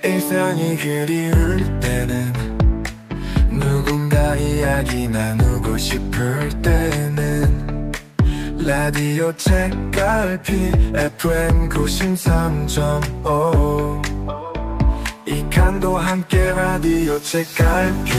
일상이 그리울 때는 누군가 이야기 나누고 싶을 때는 라디오 책갈피 FM 93.5 이 칸도 함께 라디오 책갈피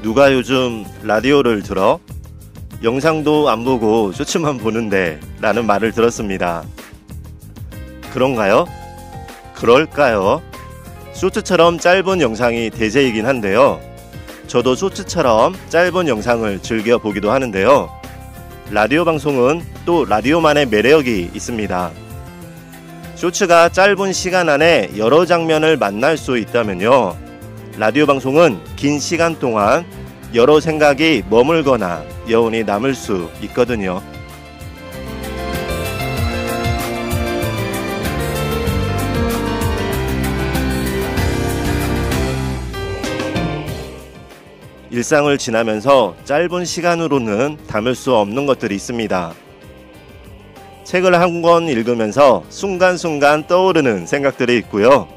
누가 요즘 라디오를 들어? 영상도 안 보고 쇼츠만 보는데 라는 말을 들었습니다. 그런가요? 그럴까요? 쇼츠처럼 짧은 영상이 대세이긴 한데요. 저도 쇼츠처럼 짧은 영상을 즐겨 보기도 하는데요. 라디오 방송은 또 라디오만의 매력이 있습니다. 쇼츠가 짧은 시간 안에 여러 장면을 만날 수 있다면요, 라디오 방송은 긴 시간 동안 여러 생각이 머물거나 여운이 남을 수 있거든요. 일상을 지나면서 짧은 시간으로는 담을 수 없는 것들이 있습니다. 책을 한 권 읽으면서 순간순간 떠오르는 생각들이 있고요.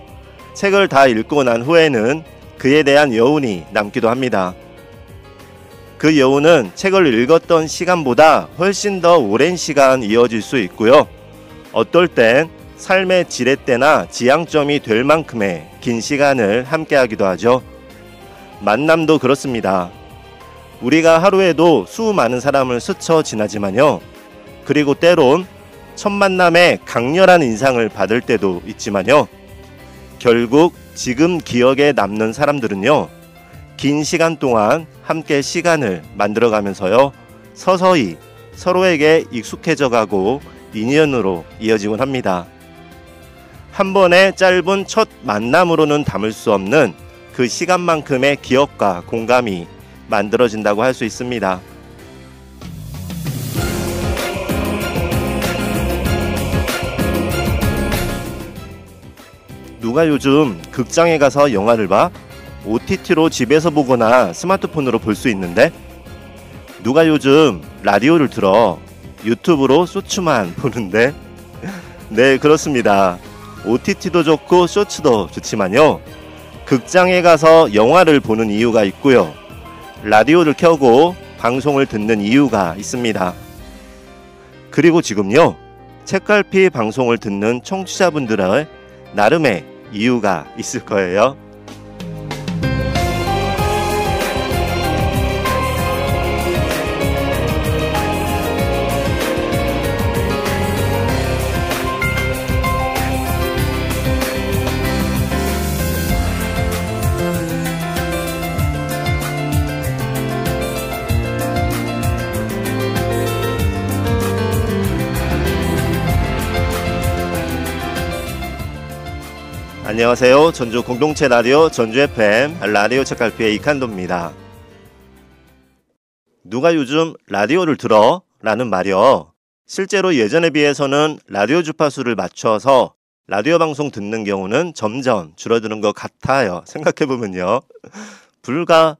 책을 다 읽고 난 후에는 그에 대한 여운이 남기도 합니다. 그 여운은 책을 읽었던 시간보다 훨씬 더 오랜 시간 이어질 수 있고요. 어떨 땐 삶의 지렛대나 지향점이 될 만큼의 긴 시간을 함께하기도 하죠. 만남도 그렇습니다. 우리가 하루에도 수많은 사람을 스쳐 지나지만요, 그리고 때론 첫 만남에 강렬한 인상을 받을 때도 있지만요, 결국 지금 기억에 남는 사람들은요, 긴 시간 동안 함께 시간을 만들어가면서요, 서서히 서로에게 익숙해져 가고 인연으로 이어지곤 합니다. 한 번의 짧은 첫 만남으로는 담을 수 없는 그 시간만큼의 기억과 공감이 만들어진다고 할 수 있습니다. 누가 요즘 극장에 가서 영화를 봐? OTT로 집에서 보거나 스마트폰으로 볼 수 있는데? 누가 요즘 라디오를 들어? 유튜브로 쇼츠만 보는데? 네, 그렇습니다. OTT도 좋고 쇼츠도 좋지만요, 극장에 가서 영화를 보는 이유가 있고요, 라디오를 켜고 방송을 듣는 이유가 있습니다. 그리고 지금요, 책갈피 방송을 듣는 청취자분들의 나름의 이유가 있을 거예요. 안녕하세요. 전주 공동체 라디오 전주 FM 라디오 책갈피의 이칸도입니다. 누가 요즘 라디오를 들어? 라는 말이요, 실제로 예전에 비해서는 라디오 주파수를 맞춰서 라디오 방송 듣는 경우는 점점 줄어드는 것 같아요. 생각해보면요, 불과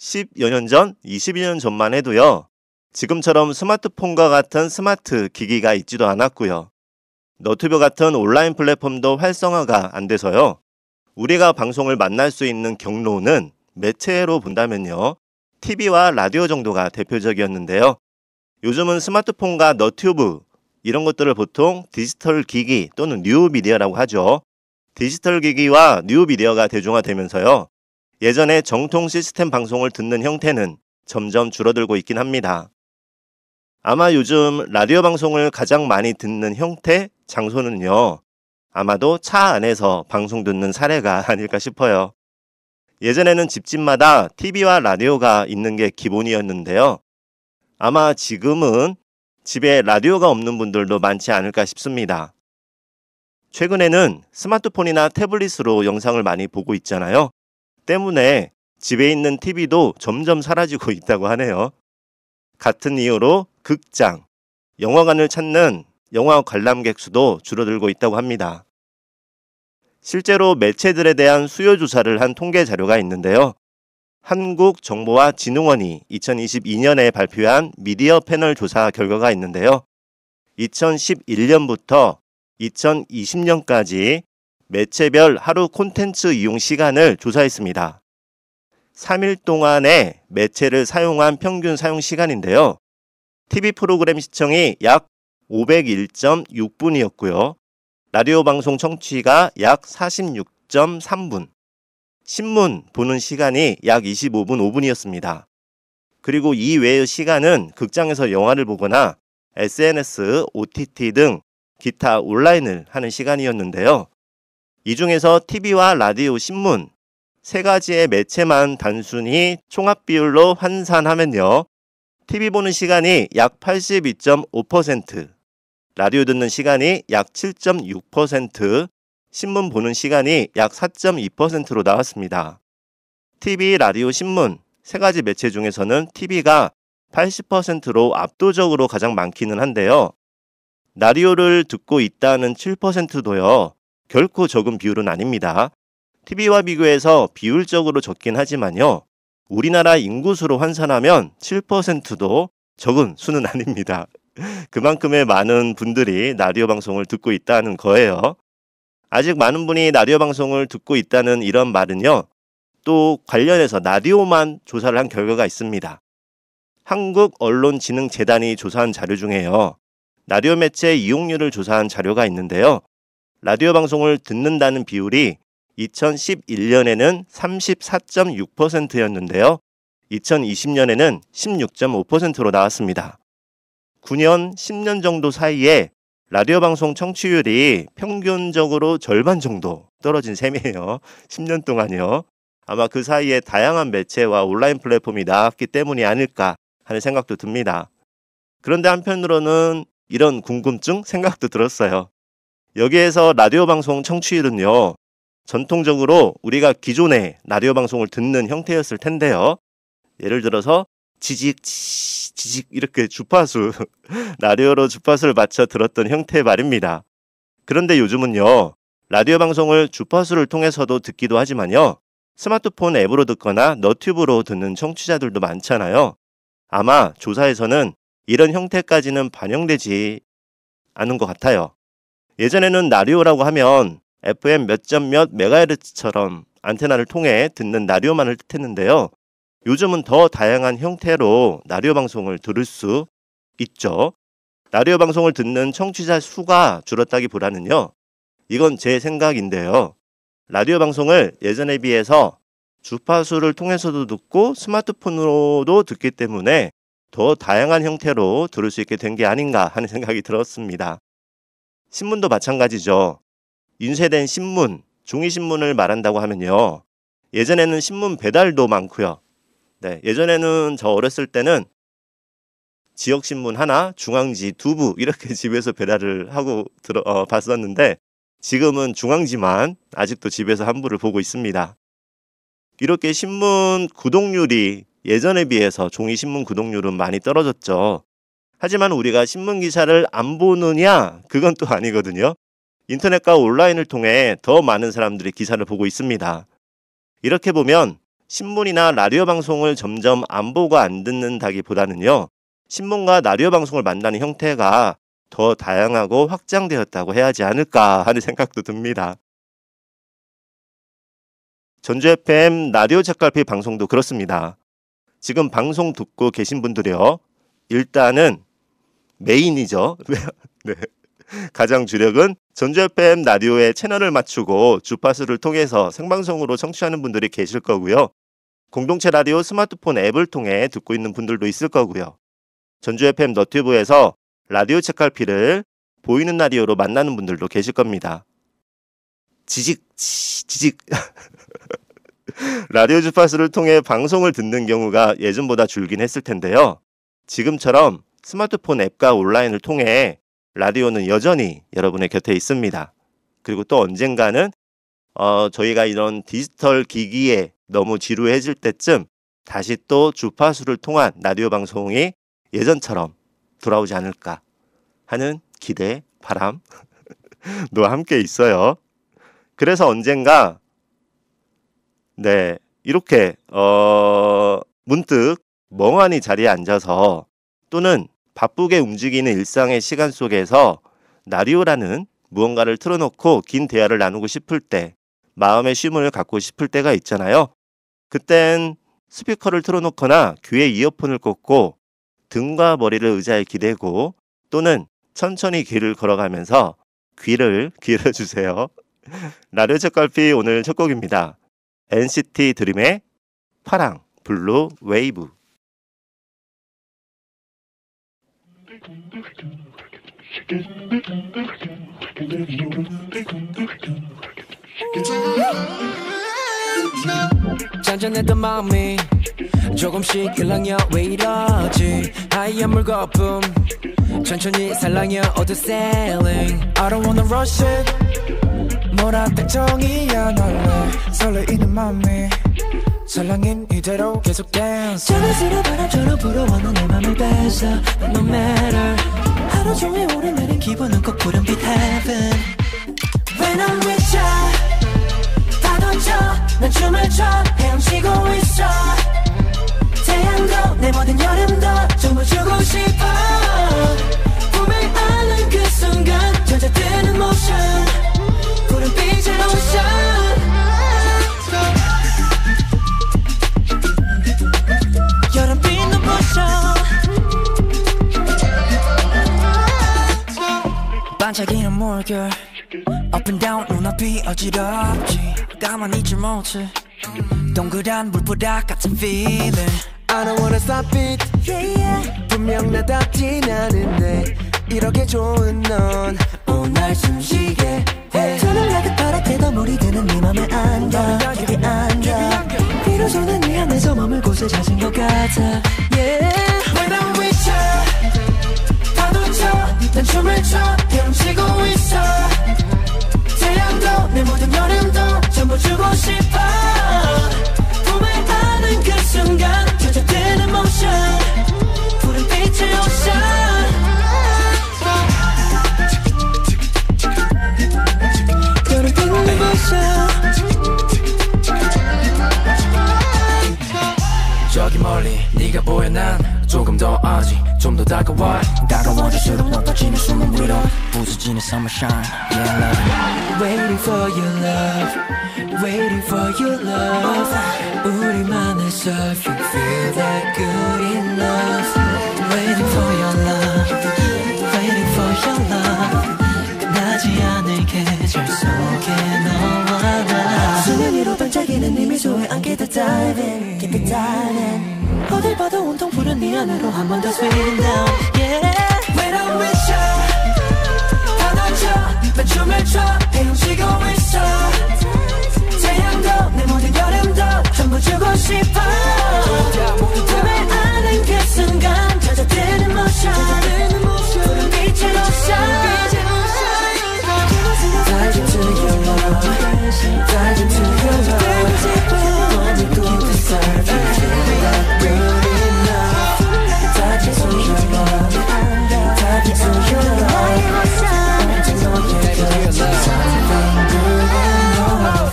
10여 년 전, 22년 전만 해도요, 지금처럼 스마트폰과 같은 스마트 기기가 있지도 않았고요, 너튜브 같은 온라인 플랫폼도 활성화가 안 돼서요, 우리가 방송을 만날 수 있는 경로는 매체로 본다면요, TV와 라디오 정도가 대표적이었는데요, 요즘은 스마트폰과 너튜브 이런 것들을 보통 디지털 기기 또는 뉴미디어라고 하죠. 디지털 기기와 뉴미디어가 대중화되면서요, 예전에 정통 시스템 방송을 듣는 형태는 점점 줄어들고 있긴 합니다. 아마 요즘 라디오 방송을 가장 많이 듣는 형태, 장소는요, 아마도 차 안에서 방송 듣는 사례가 아닐까 싶어요. 예전에는 집집마다 TV와 라디오가 있는 게 기본이었는데요, 아마 지금은 집에 라디오가 없는 분들도 많지 않을까 싶습니다. 최근에는 스마트폰이나 태블릿으로 영상을 많이 보고 있잖아요. 때문에 집에 있는 TV도 점점 사라지고 있다고 하네요. 같은 이유로 극장, 영화관을 찾는 영화 관람객 수도 줄어들고 있다고 합니다. 실제로 매체들에 대한 수요 조사를 한 통계 자료가 있는데요. 한국정보화진흥원이 2022년에 발표한 미디어 패널 조사 결과가 있는데요. 2011년부터 2020년까지 매체별 하루 콘텐츠 이용 시간을 조사했습니다. 3일 동안의 매체를 사용한 평균 사용 시간인데요. TV 프로그램 시청이 약 501.6분이었고요. 라디오 방송 청취가 약 46.3분, 신문 보는 시간이 약 25분 5분이었습니다. 그리고 이 외의 시간은 극장에서 영화를 보거나 SNS, OTT 등 기타 온라인을 하는 시간이었는데요. 이 중에서 TV와 라디오, 신문 세 가지의 매체만 단순히 총합 비율로 환산하면요. TV 보는 시간이 약 82.5%, 라디오 듣는 시간이 약 7.6%, 신문 보는 시간이 약 4.2%로 나왔습니다. TV, 라디오, 신문 세 가지 매체 중에서는 TV가 80%로 압도적으로 가장 많기는 한데요. 라디오를 듣고 있다는 7%도요. 결코 적은 비율은 아닙니다. TV와 비교해서 비율적으로 적긴 하지만요. 우리나라 인구수로 환산하면 7%도 적은 수는 아닙니다. 그만큼의 많은 분들이 라디오 방송을 듣고 있다는 거예요. 아직 많은 분이 라디오 방송을 듣고 있다는 이런 말은요. 또 관련해서 라디오만 조사를 한 결과가 있습니다. 한국언론진흥재단이 조사한 자료 중에요. 라디오 매체 이용률을 조사한 자료가 있는데요. 라디오 방송을 듣는다는 비율이 2011년에는 34.6%였는데요. 2020년에는 16.5%로 나왔습니다. 9년, 10년 정도 사이에 라디오 방송 청취율이 평균적으로 절반 정도 떨어진 셈이에요. 10년 동안요. 아마 그 사이에 다양한 매체와 온라인 플랫폼이 나왔기 때문이 아닐까 하는 생각도 듭니다. 그런데 한편으로는 이런 궁금증 생각도 들었어요. 여기에서 라디오 방송 청취율은요. 전통적으로 우리가 기존의 라디오 방송을 듣는 형태였을 텐데요. 예를 들어서 지직 지직 이렇게 주파수 라디오로 주파수를 맞춰 들었던 형태 말입니다. 그런데 요즘은요. 라디오 방송을 주파수를 통해서도 듣기도 하지만요. 스마트폰 앱으로 듣거나 너튜브로 듣는 청취자들도 많잖아요. 아마 조사에서는 이런 형태까지는 반영되지 않은 것 같아요. 예전에는 라디오라고 하면 FM 몇 점 몇 메가헤르츠처럼 안테나를 통해 듣는 라디오만을 뜻했는데요. 요즘은 더 다양한 형태로 라디오 방송을 들을 수 있죠. 라디오 방송을 듣는 청취자 수가 줄었다기보다는요. 이건 제 생각인데요. 라디오 방송을 예전에 비해서 주파수를 통해서도 듣고 스마트폰으로도 듣기 때문에 더 다양한 형태로 들을 수 있게 된 게 아닌가 하는 생각이 들었습니다. 신문도 마찬가지죠. 인쇄된 신문, 종이신문을 말한다고 하면요. 예전에는 신문 배달도 많고요. 네, 예전에는 저 어렸을 때는 지역신문 하나, 중앙지 두부 이렇게 집에서 배달을 하고 봤었는데 지금은 중앙지만 아직도 집에서 한 부를 보고 있습니다. 이렇게 신문 구독률이 예전에 비해서 종이신문 구독률은 많이 떨어졌죠. 하지만 우리가 신문 기사를 안 보느냐? 그건 또 아니거든요. 인터넷과 온라인을 통해 더 많은 사람들이 기사를 보고 있습니다. 이렇게 보면 신문이나 라디오 방송을 점점 안 보고 안 듣는다기보다는요. 신문과 라디오 방송을 만나는 형태가 더 다양하고 확장되었다고 해야 하지 않을까 하는 생각도 듭니다. 전주 FM 라디오 책갈피 방송도 그렇습니다. 지금 방송 듣고 계신 분들이요. 일단은 메인이죠. 네. 가장 주력은 전주 FM 라디오의 채널을 맞추고 주파수를 통해서 생방송으로 청취하는 분들이 계실 거고요. 공동체 라디오 스마트폰 앱을 통해 듣고 있는 분들도 있을 거고요. 전주 FM 너튜브에서 라디오 책갈피를 보이는 라디오로 만나는 분들도 계실 겁니다. 지직 라디오 주파수를 통해 방송을 듣는 경우가 예전보다 줄긴 했을 텐데요. 지금처럼 스마트폰 앱과 온라인을 통해 라디오는 여전히 여러분의 곁에 있습니다. 그리고 또 언젠가는 저희가 이런 디지털 기기에 너무 지루해질 때쯤 다시 또 주파수를 통한 라디오 방송이 예전처럼 돌아오지 않을까 하는 기대, 바람도 함께 있어요. 그래서 언젠가 이렇게 문득 멍하니 자리에 앉아서 또는 바쁘게 움직이는 일상의 시간 속에서 라디오라는 무언가를 틀어놓고 긴 대화를 나누고 싶을 때, 마음의 쉼을 갖고 싶을 때가 있잖아요. 그땐 스피커를 틀어놓거나 귀에 이어폰을 꽂고 등과 머리를 의자에 기대고 또는 천천히 길을 걸어가면서 귀를 기울여주세요. 라디오 책갈피 오늘 첫 곡입니다. NCT 드림의 파랑 블루 웨이브. 잔잔했던 마음이 조금씩 일랑여 왜 이러지 하얀 물거품 천천히 살랑여 어두 sailing I don't wanna rush it 뭐라 딱 정이야 날래 설레이는 맘이 설랑인 이대로 계속 dance 자연스러운 바람처럼 불어오는 내 맘을 뺏어 No matter 하루 종일 오르내린 기분은 꼭 푸른빛 heaven When I'm with ya 다 던져 난 춤을 춰 헤엄치고 있어 태양도 내 모든 여름도 전부 주고 싶어 꿈을 안는 그 순간 젖어드는 motion 푸른빛의 ocean 여름빛 눈부셔 반짝이는 물결 Up and down 눈앞이 어지럽지 가만히 있질 못해 동그란 물보다 같은 feeling I don't wanna stop it yeah, yeah. 분명 나답진 않은데 이렇게 좋은 넌 날 숨쉬게 해 저는 가득 바람에도 물이 드는 네 맘에 안겨 깊이 안겨 비로소 네 안에서 머물 곳을 찾은 것 같아 yeah. When I'm with you 파도쳐 난 춤을 춰 헤엄치고 있어 태양도 내 모든 여름도 전부 주고 싶어 꿈을 안은 그 순간 젖어드는 motion 푸른빛의 ocean 여름빛 눈부셔 저기 멀리 네가 보여 난 조금 더 아직 좀 더 다가워질수록 높아지는 숨은 위로 부서지는 sunshine Yeah I love it Waiting for your love Waiting for your love 우리만의 surfing Feel that good enough Waiting for your love Waiting for your love 끝나지 않을 계절 속에 너와 나 수면 위로 반짝이는 네 미소에 안게 더 diving Keep it diving 어딜 봐도 온통 푸른 네 안으로 한 번 더 swing down yeah. When I'm with you 다 던져 난 춤을 춰 헤엄치고 있어 태양도 내 모든 여름도 전부 주고 싶어 꿈을 안은 그 순간 젖어드는 motion 푸른 빛의 ocean Dive into your love Dive into your love wanna go to surfing Feel like good enough Dive into your love Dive into your love 언제 너에게 something good enough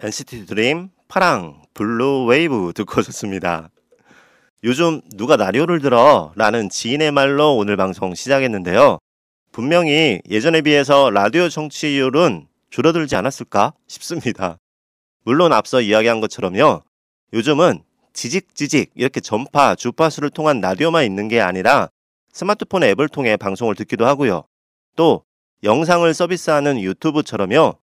NCT 드림 파랑 블루 웨이브 듣고 오셨습니다. 요즘 누가 라디오를 들어? 라는 지인의 말로 오늘 방송 시작했는데요. 분명히 예전에 비해서 라디오 청취율은 줄어들지 않았을까 싶습니다. 물론 앞서 이야기한 것처럼요. 요즘은 지직지직 이렇게 전파, 주파수를 통한 라디오만 있는 게 아니라 스마트폰 앱을 통해 방송을 듣기도 하고요. 또 영상을 서비스하는 유튜브처럼요.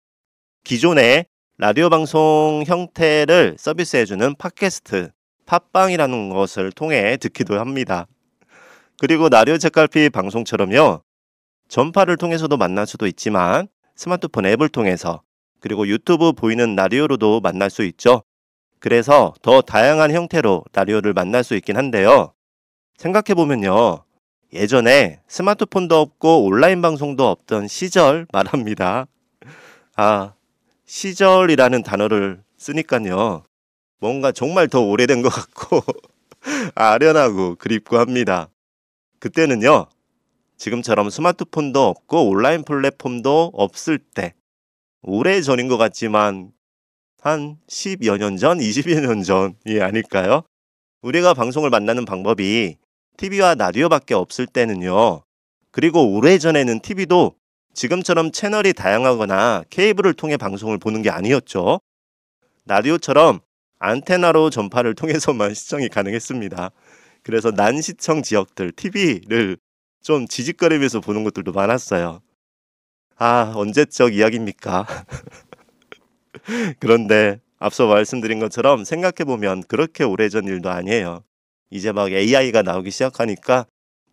기존의 라디오 방송 형태를 서비스해주는 팟캐스트, 팟빵이라는 것을 통해 듣기도 합니다. 그리고 라디오 책갈피 방송처럼요. 전파를 통해서도 만날 수도 있지만 스마트폰 앱을 통해서 그리고 유튜브 보이는 라디오로도 만날 수 있죠. 그래서 더 다양한 형태로 라디오를 만날 수 있긴 한데요. 생각해보면요. 예전에 스마트폰도 없고 온라인 방송도 없던 시절 말합니다. 아, 시절이라는 단어를 쓰니까요. 뭔가 정말 더 오래된 것 같고 아련하고 그립고 합니다. 그때는요. 지금처럼 스마트폰도 없고 온라인 플랫폼도 없을 때 오래전인 것 같지만 한 10여 년 전, 20여 년 전이 아닐까요? 우리가 방송을 만나는 방법이 TV와 라디오밖에 없을 때는요. 그리고 오래전에는 TV도 지금처럼 채널이 다양하거나 케이블을 통해 방송을 보는 게 아니었죠. 라디오처럼 안테나로 전파를 통해서만 시청이 가능했습니다. 그래서 난시청 지역들, TV를 좀 지직거리면서 보는 것들도 많았어요. 아, 언제적 이야기입니까? 그런데 앞서 말씀드린 것처럼 생각해보면 그렇게 오래전 일도 아니에요. 이제 막 AI가 나오기 시작하니까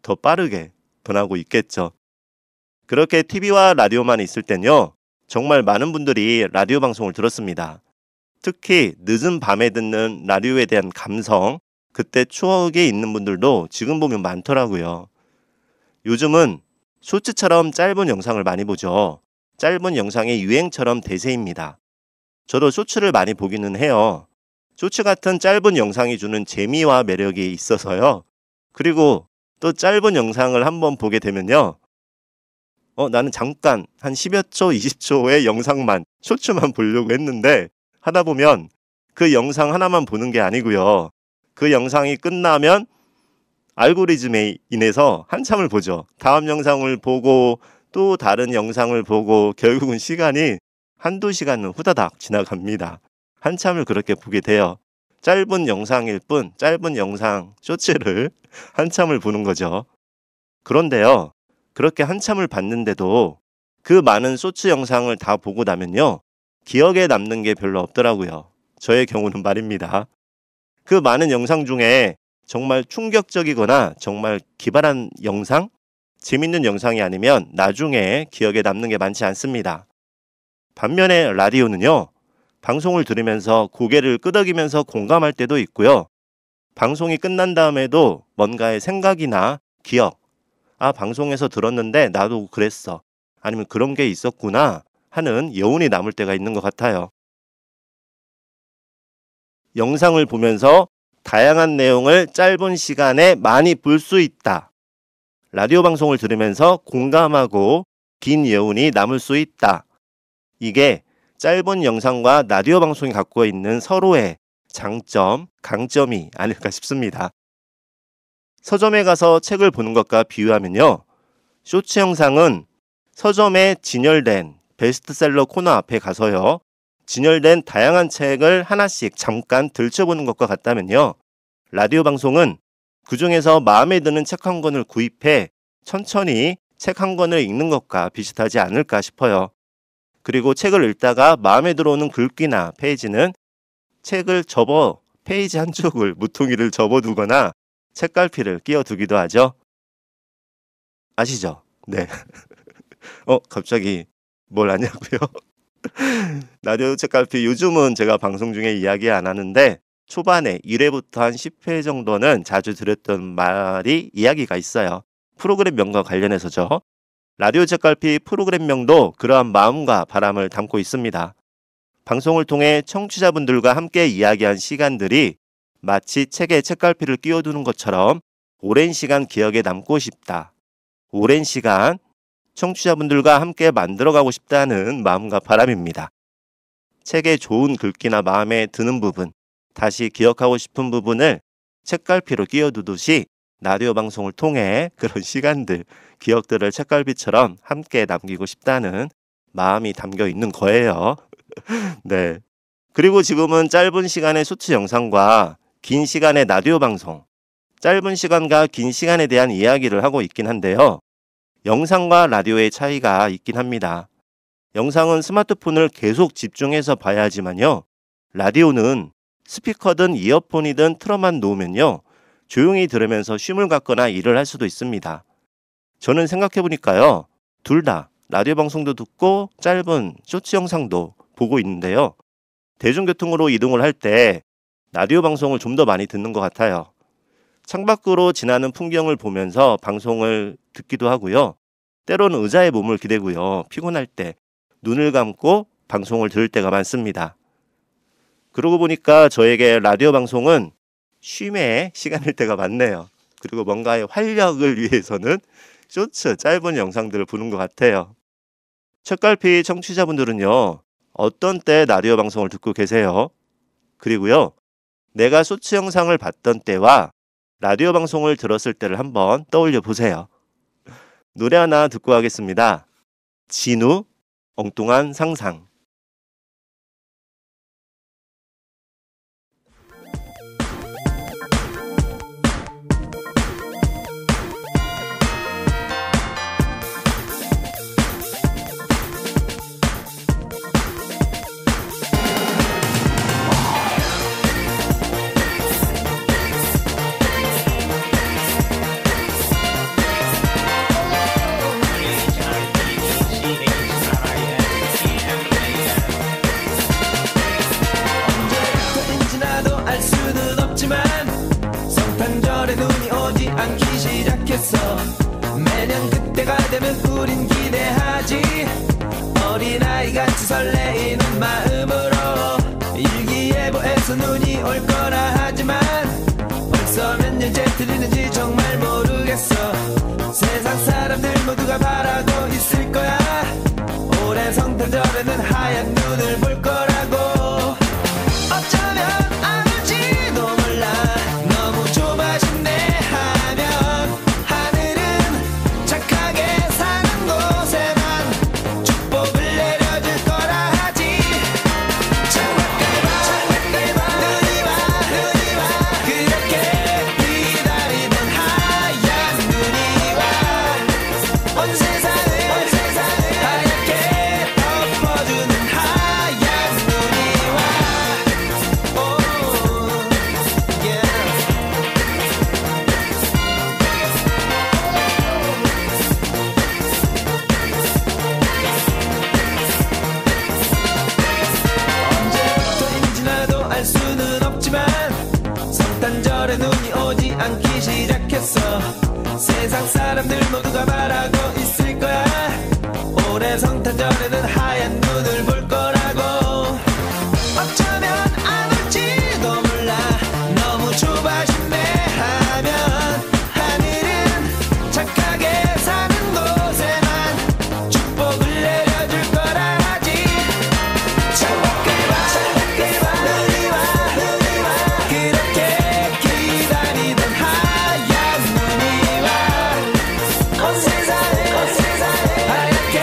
더 빠르게 변하고 있겠죠. 그렇게 TV와 라디오만 있을 땐요. 정말 많은 분들이 라디오 방송을 들었습니다. 특히 늦은 밤에 듣는 라디오에 대한 감성, 그때 추억이 있는 분들도 지금 보면 많더라고요. 요즘은 쇼츠처럼 짧은 영상을 많이 보죠. 짧은 영상의 유행처럼 대세입니다. 저도 쇼츠를 많이 보기는 해요. 쇼츠 같은 짧은 영상이 주는 재미와 매력이 있어서요. 그리고 또 짧은 영상을 한번 보게 되면요. 나는 잠깐 한 10여 초, 20초의 영상만, 쇼츠만 보려고 했는데 하다 보면 그 영상 하나만 보는 게 아니고요. 그 영상이 끝나면 알고리즘에 인해서 한참을 보죠. 다음 영상을 보고 또 다른 영상을 보고 결국은 시간이 한두 시간은 후다닥 지나갑니다. 한참을 그렇게 보게 돼요. 짧은 영상일 뿐 짧은 영상 쇼츠를 한참을 보는 거죠. 그런데요. 그렇게 한참을 봤는데도 그 많은 쇼츠 영상을 다 보고 나면요. 기억에 남는 게 별로 없더라고요. 저의 경우는 말입니다. 그 많은 영상 중에 정말 충격적이거나 정말 기발한 영상, 재밌는 영상이 아니면 나중에 기억에 남는 게 많지 않습니다. 반면에 라디오는요. 방송을 들으면서 고개를 끄덕이면서 공감할 때도 있고요. 방송이 끝난 다음에도 뭔가의 생각이나 기억, 방송에서 들었는데 나도 그랬어. 아니면 그런 게 있었구나 하는 여운이 남을 때가 있는 것 같아요. 영상을 보면서 다양한 내용을 짧은 시간에 많이 볼 수 있다. 라디오 방송을 들으면서 공감하고 긴 여운이 남을 수 있다. 이게 짧은 영상과 라디오 방송이 갖고 있는 서로의 장점, 강점이 아닐까 싶습니다. 서점에 가서 책을 보는 것과 비유하면요. 쇼츠 영상은 서점에 진열된 베스트셀러 코너 앞에 가서요. 진열된 다양한 책을 하나씩 잠깐 들춰보는 것과 같다면요. 라디오 방송은 그 중에서 마음에 드는 책 한 권을 구입해 천천히 책 한 권을 읽는 것과 비슷하지 않을까 싶어요. 그리고 책을 읽다가 마음에 들어오는 글귀나 페이지는 책을 접어 페이지 한쪽을 무통이를 접어두거나 책갈피를 끼워두기도 하죠. 아시죠? 네. 갑자기 뭘 아냐고요? 라디오 책갈피 요즘은 제가 방송 중에 이야기 안 하는데 초반에 1회부터 한 10회 정도는 자주 들었던 말이 이야기가 있어요. 프로그램명과 관련해서죠. 라디오 책갈피 프로그램명도 그러한 마음과 바람을 담고 있습니다. 방송을 통해 청취자분들과 함께 이야기한 시간들이 마치 책에 책갈피를 끼워두는 것처럼 오랜 시간 기억에 남고 싶다. 오랜 시간 청취자분들과 함께 만들어가고 싶다는 마음과 바람입니다. 책의 좋은 글귀나 마음에 드는 부분, 다시 기억하고 싶은 부분을 책갈피로 끼워두듯이 라디오 방송을 통해 그런 시간들, 기억들을 책갈피처럼 함께 남기고 싶다는 마음이 담겨 있는 거예요. 네. 그리고 지금은 짧은 시간의 쇼츠 영상과 긴 시간의 라디오 방송, 짧은 시간과 긴 시간에 대한 이야기를 하고 있긴 한데요. 영상과 라디오의 차이가 있긴 합니다. 영상은 스마트폰을 계속 집중해서 봐야 하지만요. 라디오는 스피커든 이어폰이든 틀어만 놓으면요. 조용히 들으면서 쉼을 갖거나 일을 할 수도 있습니다. 저는 생각해보니까요. 둘 다 라디오 방송도 듣고 짧은 쇼츠 영상도 보고 있는데요. 대중교통으로 이동을 할 때 라디오 방송을 좀 더 많이 듣는 것 같아요. 창밖으로 지나는 풍경을 보면서 방송을 듣기도 하고요. 때로는 의자에 몸을 기대고요. 피곤할 때 눈을 감고 방송을 들을 때가 많습니다. 그러고 보니까 저에게 라디오 방송은 쉼의 시간일 때가 많네요. 그리고 뭔가의 활력을 위해서는 쇼츠, 짧은 영상들을 보는 것 같아요. 책갈피 청취자분들은요, 어떤 때 라디오 방송을 듣고 계세요? 그리고요, 내가 쇼츠 영상을 봤던 때와 라디오 방송을 들었을 때를 한번 떠올려 보세요. 노래 하나 듣고 가겠습니다. 진우, 엉뚱한 상상. 매년 그때가 되면 우린 기대하지 어린아이같이 설레이는 마음으로 일기예보에서 눈이 올 거라 하지만 벌써 몇 년째 들리는지 정말 모르겠어. 세상 사람들 모두가 바라고 있을 거야. 올해 성탄절에는 하얀 눈을 볼 거라고. 어쩌면 안 올지도 몰라. 너무 좁아진 내 세상 사람들 모두가 바라고 있을 거야. 올해 성탄절에는 하얀 눈을 볼 거라고. 어쩌면 안 올지도 몰라. 너무 좁아진 내 하면 하늘은 착하게 사는 곳에만 축복을 내려줄 거라 하지. 창밖을 봐 눈이 와 그렇게 기다리던 하얀 눈이 온 세상을 하얗게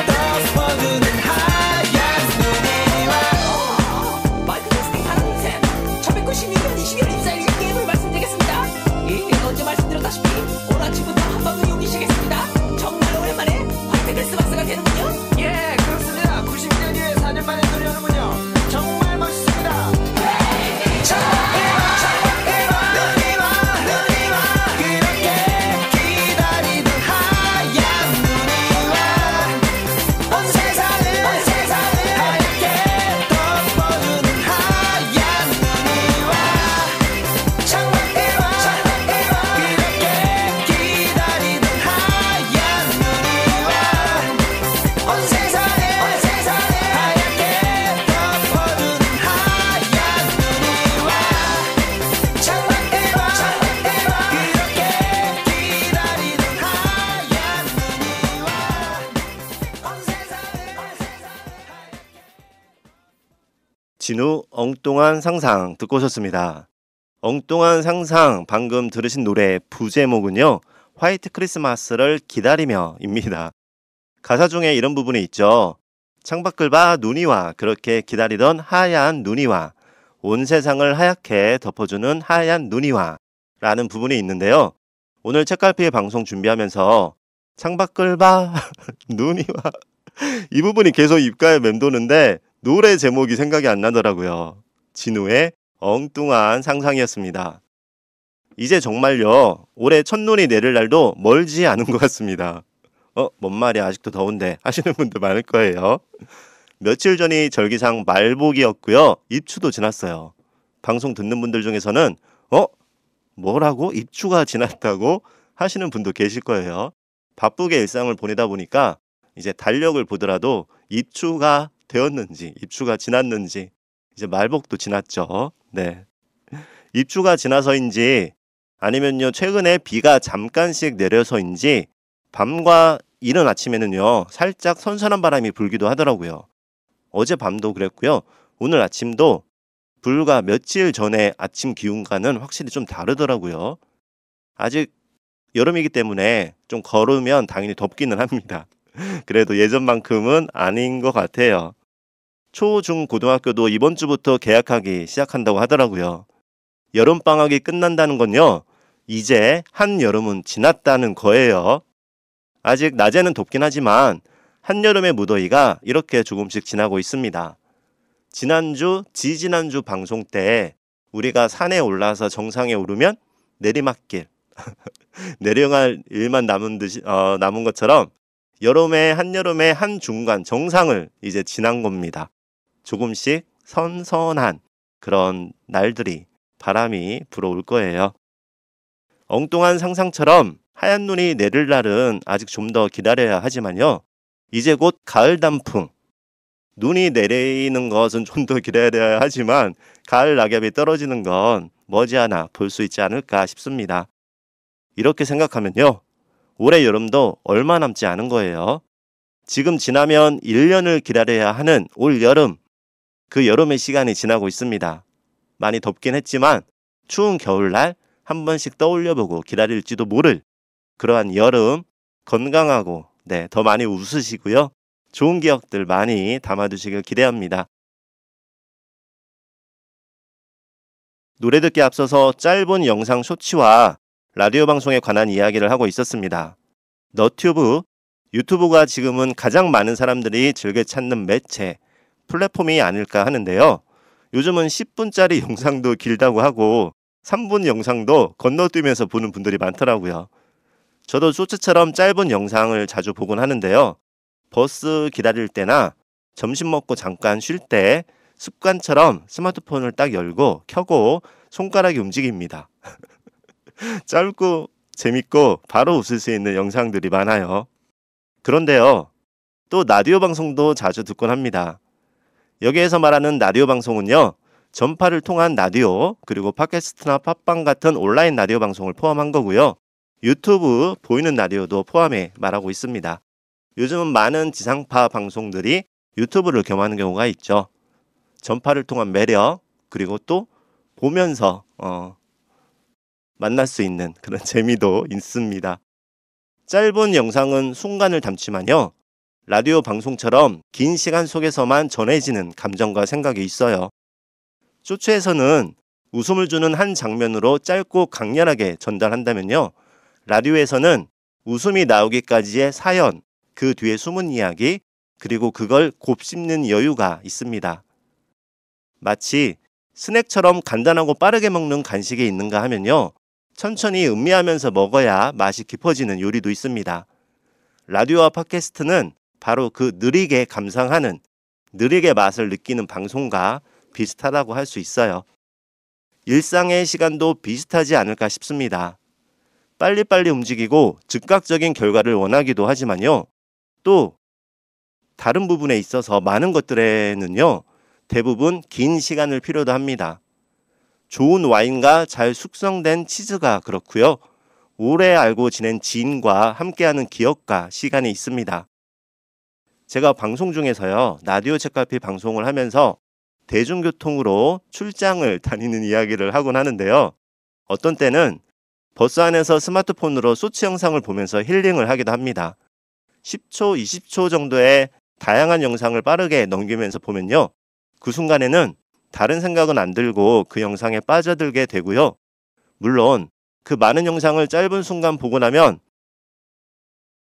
덮어주는 하얀 눈이 와. 마이크 테스팅 하나 둘 셋. 1996년 12월 24일 게임을 말씀드리겠습니다. 언제 말씀드렸다시피 오늘 아침부터 한방울이 오기 시작했습니다. 정말 오랜만에 화이트 크리스마스가 되는군요. 예, 그렇습니다. 90년 뒤에 4년 만에 노래하는군요. 정말 멋있습니다. 진우 엉뚱한 상상 듣고 오셨습니다. 엉뚱한 상상 방금 들으신 노래 부제목은요. 화이트 크리스마스를 기다리며 입니다. 가사 중에 이런 부분이 있죠. 창밖을 봐 눈이 와 그렇게 기다리던 하얀 눈이 와 온 세상을 하얗게 덮어주는 하얀 눈이 와 라는 부분이 있는데요. 오늘 책갈피의 방송 준비하면서 창밖을 봐 눈이 와 이 부분이 계속 입가에 맴도는데 노래 제목이 생각이 안 나더라고요. 진우의 엉뚱한 상상이었습니다. 이제 정말요. 올해 첫눈이 내릴 날도 멀지 않은 것 같습니다. 뭔 말이야 아직도 더운데 하시는 분들 많을 거예요. 며칠 전이 절기상 말복이었고요. 입추도 지났어요. 방송 듣는 분들 중에서는 뭐라고? 입추가 지났다고? 하시는 분도 계실 거예요. 바쁘게 일상을 보내다 보니까 이제 달력을 보더라도 입추가 되었는지, 입추가 지났는지, 이제 말복도 지났죠. 네. 입추가 지나서인지 아니면요, 최근에 비가 잠깐씩 내려서인지 밤과 이른 아침에는요, 살짝 선선한 바람이 불기도 하더라고요. 어제 밤도 그랬고요. 오늘 아침도 불과 며칠 전에 아침 기온과는 확실히 좀 다르더라고요. 아직 여름이기 때문에 좀 걸으면 당연히 덥기는 합니다. 그래도 예전만큼은 아닌 것 같아요. 초, 중, 고등학교도 이번 주부터 개학하기 시작한다고 하더라고요. 여름방학이 끝난다는 건요, 이제 한여름은 지났다는 거예요. 아직 낮에는 덥긴 하지만 한여름의 무더위가 이렇게 조금씩 지나고 있습니다. 지난주, 지지난주 방송 때 우리가 산에 올라서 정상에 오르면 내리막길, 내려갈 일만 남은 것처럼 한여름의 한 중간 정상을 이제 지난 겁니다. 조금씩 선선한 그런 날들이, 바람이 불어올 거예요. 엉뚱한 상상처럼 하얀 눈이 내릴 날은 아직 좀 더 기다려야 하지만요. 이제 곧 가을 단풍. 눈이 내리는 것은 좀 더 기다려야 하지만 가을 낙엽이 떨어지는 건 머지않아 볼 수 있지 않을까 싶습니다. 이렇게 생각하면요, 올해 여름도 얼마 남지 않은 거예요. 지금 지나면 1년을 기다려야 하는 올 여름, 그 여름의 시간이 지나고 있습니다. 많이 덥긴 했지만 추운 겨울날 한 번씩 떠올려보고 기다릴지도 모를 그러한 여름, 건강하고 더 많이 웃으시고요. 좋은 기억들 많이 담아두시길 기대합니다. 노래 듣기 앞서서 짧은 영상 쇼츠와 라디오 방송에 관한 이야기를 하고 있었습니다. 너튜브, 유튜브가 지금은 가장 많은 사람들이 즐겨 찾는 매체, 플랫폼이 아닐까 하는데요. 요즘은 10분짜리 영상도 길다고 하고 3분 영상도 건너뛰면서 보는 분들이 많더라고요. 저도 쇼츠처럼 짧은 영상을 자주 보곤 하는데요. 버스 기다릴 때나 점심 먹고 잠깐 쉴 때 습관처럼 스마트폰을 딱 열고 켜고 손가락이 움직입니다. 짧고 재밌고 바로 웃을 수 있는 영상들이 많아요. 그런데요, 또 라디오 방송도 자주 듣곤 합니다. 여기에서 말하는 라디오 방송은요, 전파를 통한 라디오, 그리고 팟캐스트나 팟빵 같은 온라인 라디오 방송을 포함한 거고요. 유튜브, 보이는 라디오도 포함해 말하고 있습니다. 요즘은 많은 지상파 방송들이 유튜브를 겸하는 경우가 있죠. 전파를 통한 매력, 그리고 또 보면서 만날 수 있는 그런 재미도 있습니다. 짧은 영상은 순간을 담지만요, 라디오 방송처럼 긴 시간 속에서만 전해지는 감정과 생각이 있어요. 쇼츠에서는 웃음을 주는 한 장면으로 짧고 강렬하게 전달한다면요, 라디오에서는 웃음이 나오기까지의 사연, 그 뒤에 숨은 이야기, 그리고 그걸 곱씹는 여유가 있습니다. 마치 스낵처럼 간단하고 빠르게 먹는 간식이 있는가 하면요, 천천히 음미하면서 먹어야 맛이 깊어지는 요리도 있습니다. 라디오와 팟캐스트는 바로 그 느리게 감상하는, 느리게 맛을 느끼는 방송과 비슷하다고 할 수 있어요. 일상의 시간도 비슷하지 않을까 싶습니다. 빨리빨리 움직이고 즉각적인 결과를 원하기도 하지만요, 또 다른 부분에 있어서 많은 것들에는요, 대부분 긴 시간을 필요도 합니다. 좋은 와인과 잘 숙성된 치즈가 그렇고요. 오래 알고 지낸 지인과 함께하는 기억과 시간이 있습니다. 제가 방송 중에서요, 라디오 책갈피 방송을 하면서 대중교통으로 출장을 다니는 이야기를 하곤 하는데요. 어떤 때는 버스 안에서 스마트폰으로 쇼츠 영상을 보면서 힐링을 하기도 합니다. 10초, 20초 정도의 다양한 영상을 빠르게 넘기면서 보면요, 그 순간에는 다른 생각은 안 들고 그 영상에 빠져들게 되고요. 물론 그 많은 영상을 짧은 순간 보고 나면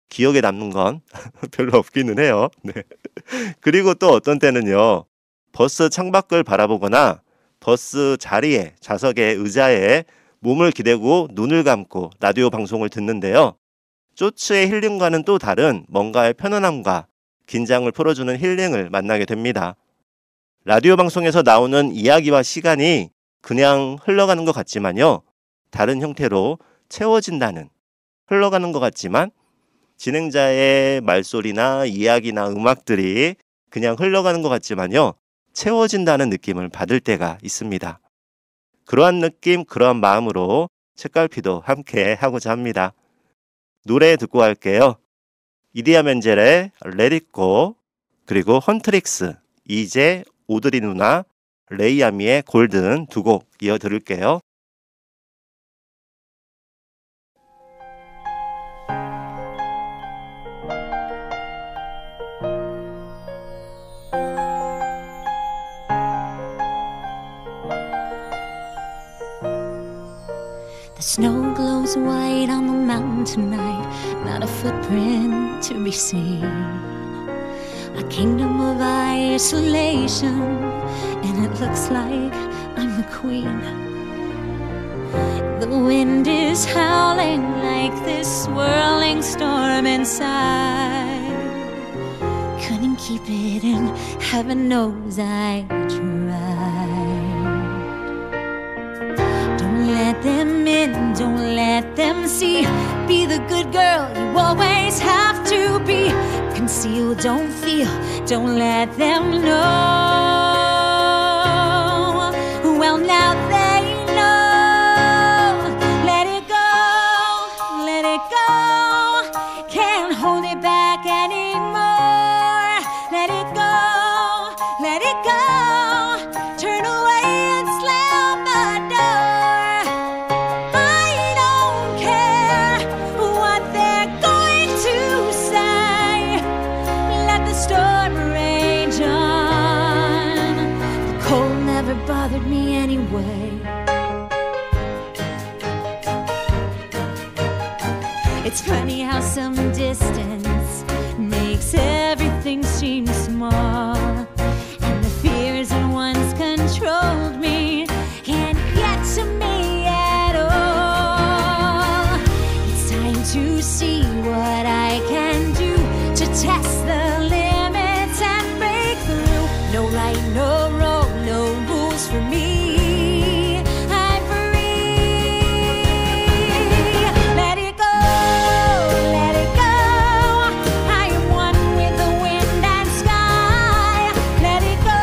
기억에 남는 건 별로 없기는 해요. 네. 그리고 또 어떤 때는요, 버스 창밖을 바라보거나 버스 자리에, 좌석에, 의자에 몸을 기대고 눈을 감고 라디오 방송을 듣는데요. 쇼츠의 힐링과는 또 다른 뭔가의 편안함과 긴장을 풀어주는 힐링을 만나게 됩니다. 라디오 방송에서 나오는 이야기와 시간이 그냥 흘러가는 것 같지만요, 다른 형태로 채워진다는, 흘러가는 것 같지만 진행자의 말소리나 이야기나 음악들이 그냥 흘러가는 것 같지만요, 채워진다는 느낌을 받을 때가 있습니다. 그러한 느낌, 그러한 마음으로 책갈피도 함께 하고자 합니다. 노래 듣고 갈게요. 이디야 멘젤의 Let It Go, 그리고 헌트릭스, 이제, 오드리 누나, 레이아미의 골든 두 곡 이어 들을게요. The snow glows white on the mountain tonight, not a footprint to be seen. A kingdom of isolation, and it looks like I'm the queen. The wind is howling like this swirling storm inside. Couldn't keep it in, heaven knows I tried. Don't let them in, don't let them see. Be the good girl you always have to be. Conceal, don't feel, don't let them know. Well, now they know. Let it go, let it go. Can't hold it back anymore. Let it go, let it go. Turn away and slam the door. I don't care what they're going to say. Let the storm rage on. The cold never bothered me anyway. It's funny how some distance makes everything seem small. And the fears that once controlled me can't get to me at all. It's time to see what I can do to test the limits and break through. No right, no wrong, no rules for me. I'm free. Let it go, let it go. I am one with the wind and sky. Let it go,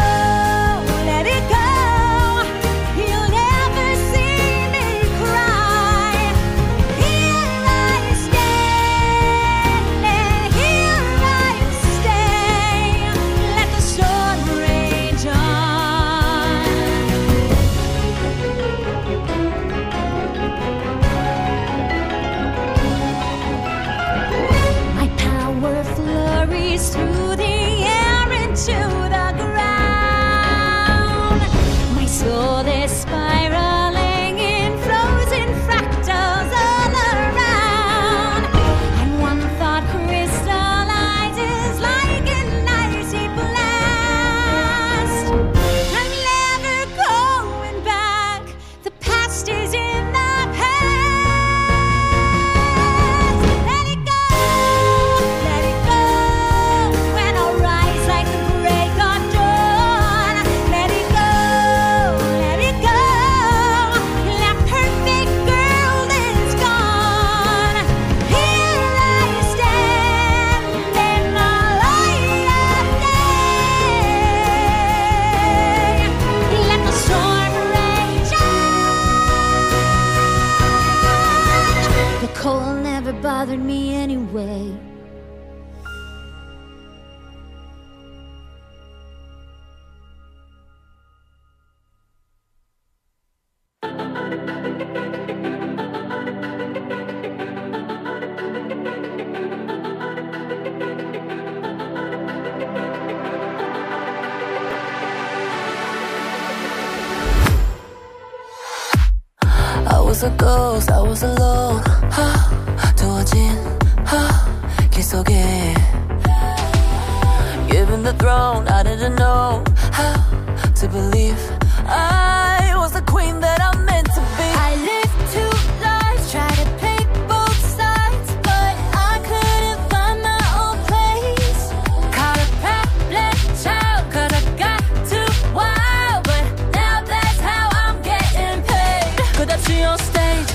let it go. You'll never see me cry. Here I stand, and here I stay. Let the storm rage on. My power flurries through the air into the ground. My soul is spiraling in frozen fractals all around. And one thought crystallizes like an icy blast. I'm never going back. The past is in the past. Let it go, let it go. When I rise like the break of dawn. Let it go, let it go. That perfect girl is gone. Here I stand in the light of day. Let the storm rage on. The cold never bothered me anyway. I was a ghost, I was alone. 두어진 길 속에 Given the throne, I didn't know how to believe I was the queen that I'm meant to be. I lived two lives, tried to pick both sides, but I couldn't find my own place. Caught a problem child, 'cause I got too wild, but now that's how I'm getting paid. 끝없이 on stage,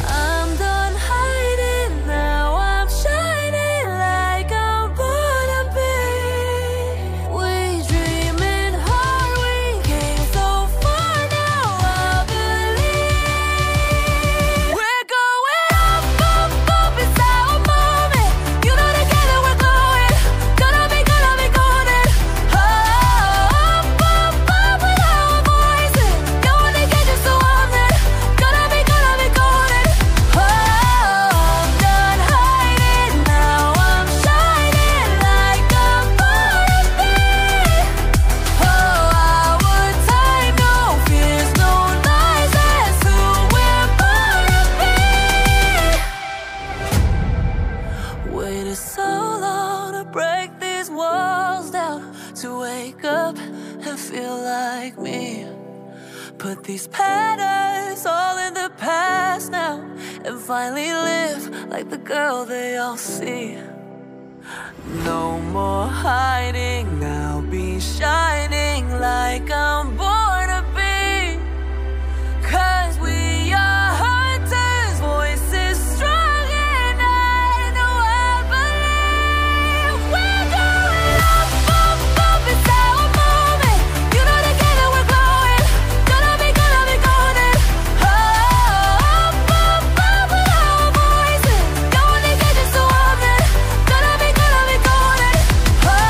to wake up and feel like me. Put these patterns all in the past now and finally live like the girl they all see. No more hiding, I'll be shining like I'm born to be. 'Cause we are hunters, voices strong and I know I believe. We're going up, up, up, it's how we're moving. You know together we're glowing. Gonna be golden. Up, up, up with our voices. Going together so often. Gonna be golden. Oh,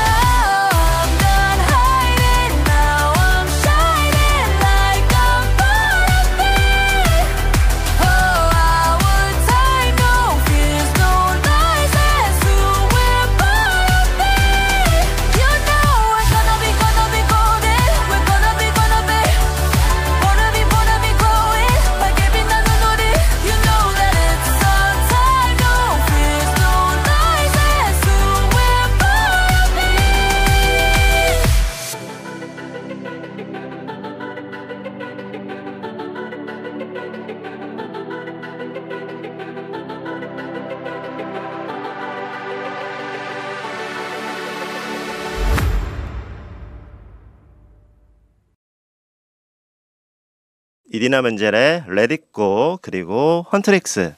I'm done hiding, now I'm shining like I'm born to be. Oh, our time, no fears, no lies, that's who we're born to be. You know we're gonna be golden. We're gonna be growing like every 나누리. You know that it's our time, no fears, no lies, that's who we're born to be. 이디나 멘젤의 Let It Go 그리고 헌트릭스,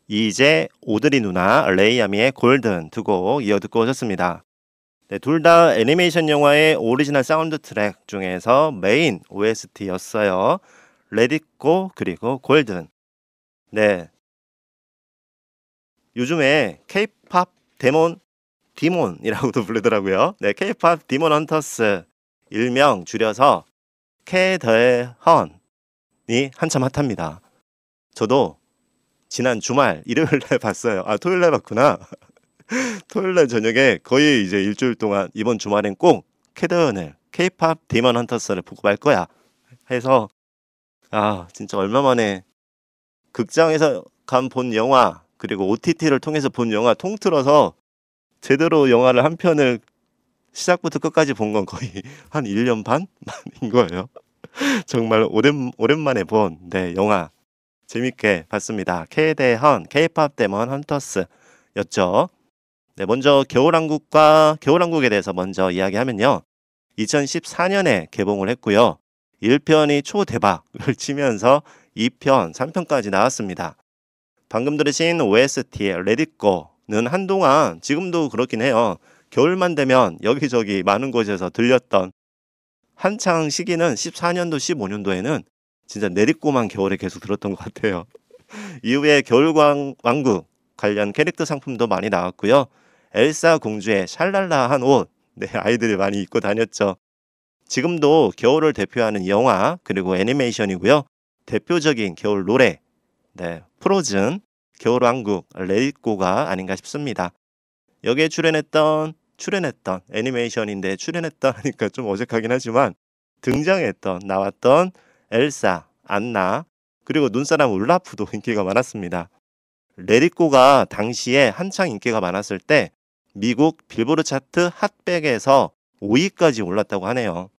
이제 오드리 누나 레이아미의 골든 두 곡 이어 듣고 오셨습니다. 네, 둘 다 애니메이션 영화의 오리지널 사운드 트랙 중에서 메인 OST였어요. Let It Go 그리고 골든. 네, 요즘에 K-팝 디몬이라고도 부르더라고요. 네, K-팝 디몬 헌터스, 일명 줄여서 캐더헌이 한참 핫합니다. 저도 지난 주말 일요일날 봤어요. 아, 토요일날 봤구나. 토요일날 저녁에 거의 이제 일주일 동안 이번 주말엔 꼭 캐더헌을, K-팝 디몬 헌터스를 보고 말 거야 해서, 아 진짜 얼마 만에 극장에서 본 영화 그리고 OTT를 통해서 본 영화 통틀어서 제대로 영화를 한 편을 시작부터 끝까지 본 건 거의 한 1년 반 만인 거예요. 정말 오랜만에 본 영화 재밌게 봤습니다. 캐대헌, K-팝 데몬 헌터스였죠. 네, 먼저 겨울왕국에 대해서 먼저 이야기하면요. 2014년에 개봉을 했고요. 1편이 초대박을 치면서 2편, 3편까지 나왔습니다. 방금 들으신 OST의 Let It Go는 한동안, 지금도 그렇긴 해요, 겨울만 되면 여기저기 많은 곳에서 들렸던, 한창 시기는 14년도, 15년도에는 진짜 Let It Go만 겨울에 계속 들었던 것 같아요. 이후에 겨울왕국 관련 캐릭터 상품도 많이 나왔고요. 엘사 공주의 샬랄라한 옷, 네, 아이들이 많이 입고 다녔죠. 지금도 겨울을 대표하는 영화 그리고 애니메이션이고요. 대표적인 겨울 노래, 네, 프로즌, 겨울왕국, Let It Go가 아닌가 싶습니다. 여기에 출연했던 애니메이션인데, 출연했던 하니까 좀 어색하긴 하지만 나왔던 엘사, 안나, 그리고 눈사람 울라프도 인기가 많았습니다. Let It Go가 당시에 한창 인기가 많았을 때 미국 빌보드 차트 핫백에서 5위까지 올랐다고 하네요.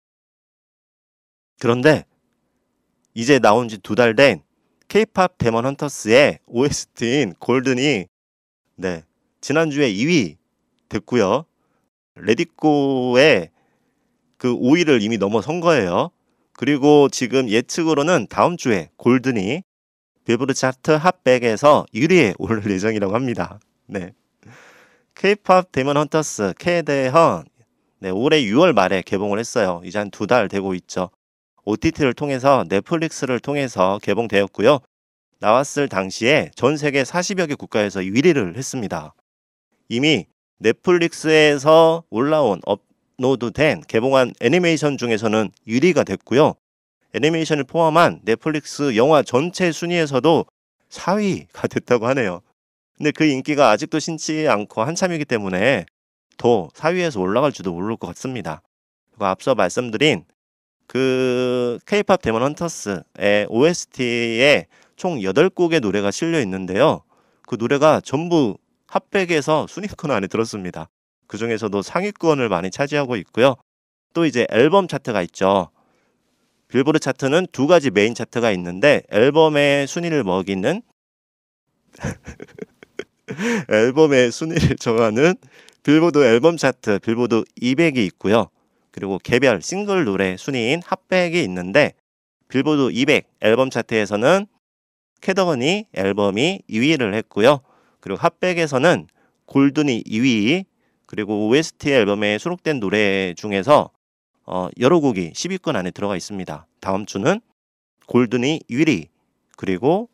그런데 이제 나온 지 2달 된 K-팝 데몬 헌터스의 OST인 골든이, 네, 지난주에 2위 됐고요. Let It Go의 그 5위를 이미 넘어선 거예요. 그리고 지금 예측으로는 다음 주에 골든이 빌보드 차트 핫백에서 1위에 오를 예정이라고 합니다. 네, K-팝 데몬 헌터스, 캐대헌, 네, 올해 6월 말에 개봉을 했어요. 이제 한 2달 되고 있죠. OTT를 통해서, 넷플릭스를 통해서 개봉되었고요. 나왔을 당시에 전 세계 40여 개 국가에서 1위를 했습니다. 이미 넷플릭스에서 올라온, 업로드된, 개봉한 애니메이션 중에서는 1위가 됐고요. 애니메이션을 포함한 넷플릭스 영화 전체 순위에서도 4위가 됐다고 하네요. 근데 그 인기가 아직도 신지 않고 한참이기 때문에 더 4위에서 올라갈지도 모를 것 같습니다. 그리고 앞서 말씀드린 그 K-팝 데몬 헌터스의 OST에 총 8곡의 노래가 실려 있는데요. 그 노래가 전부 핫백에서 순위권 안에 들었습니다. 그 중에서도 상위권을 많이 차지하고 있고요. 또 이제 앨범 차트가 있죠. 빌보드 차트는 두 가지 메인 차트가 있는데 앨범의 순위를 먹이는 앨범의 순위를 정하는 빌보드 앨범 차트, 빌보드 200이 있고요. 그리고 개별 싱글 노래 순위인 핫백이 있는데 빌보드 200 앨범 차트에서는 캐더건이 앨범이 2위를 했고요. 그리고 핫백에서는 골든이 2위, 그리고 OST 앨범에 수록된 노래 중에서 여러 곡이 10위권 안에 들어가 있습니다. 다음 주는 골든이 1위, 그리고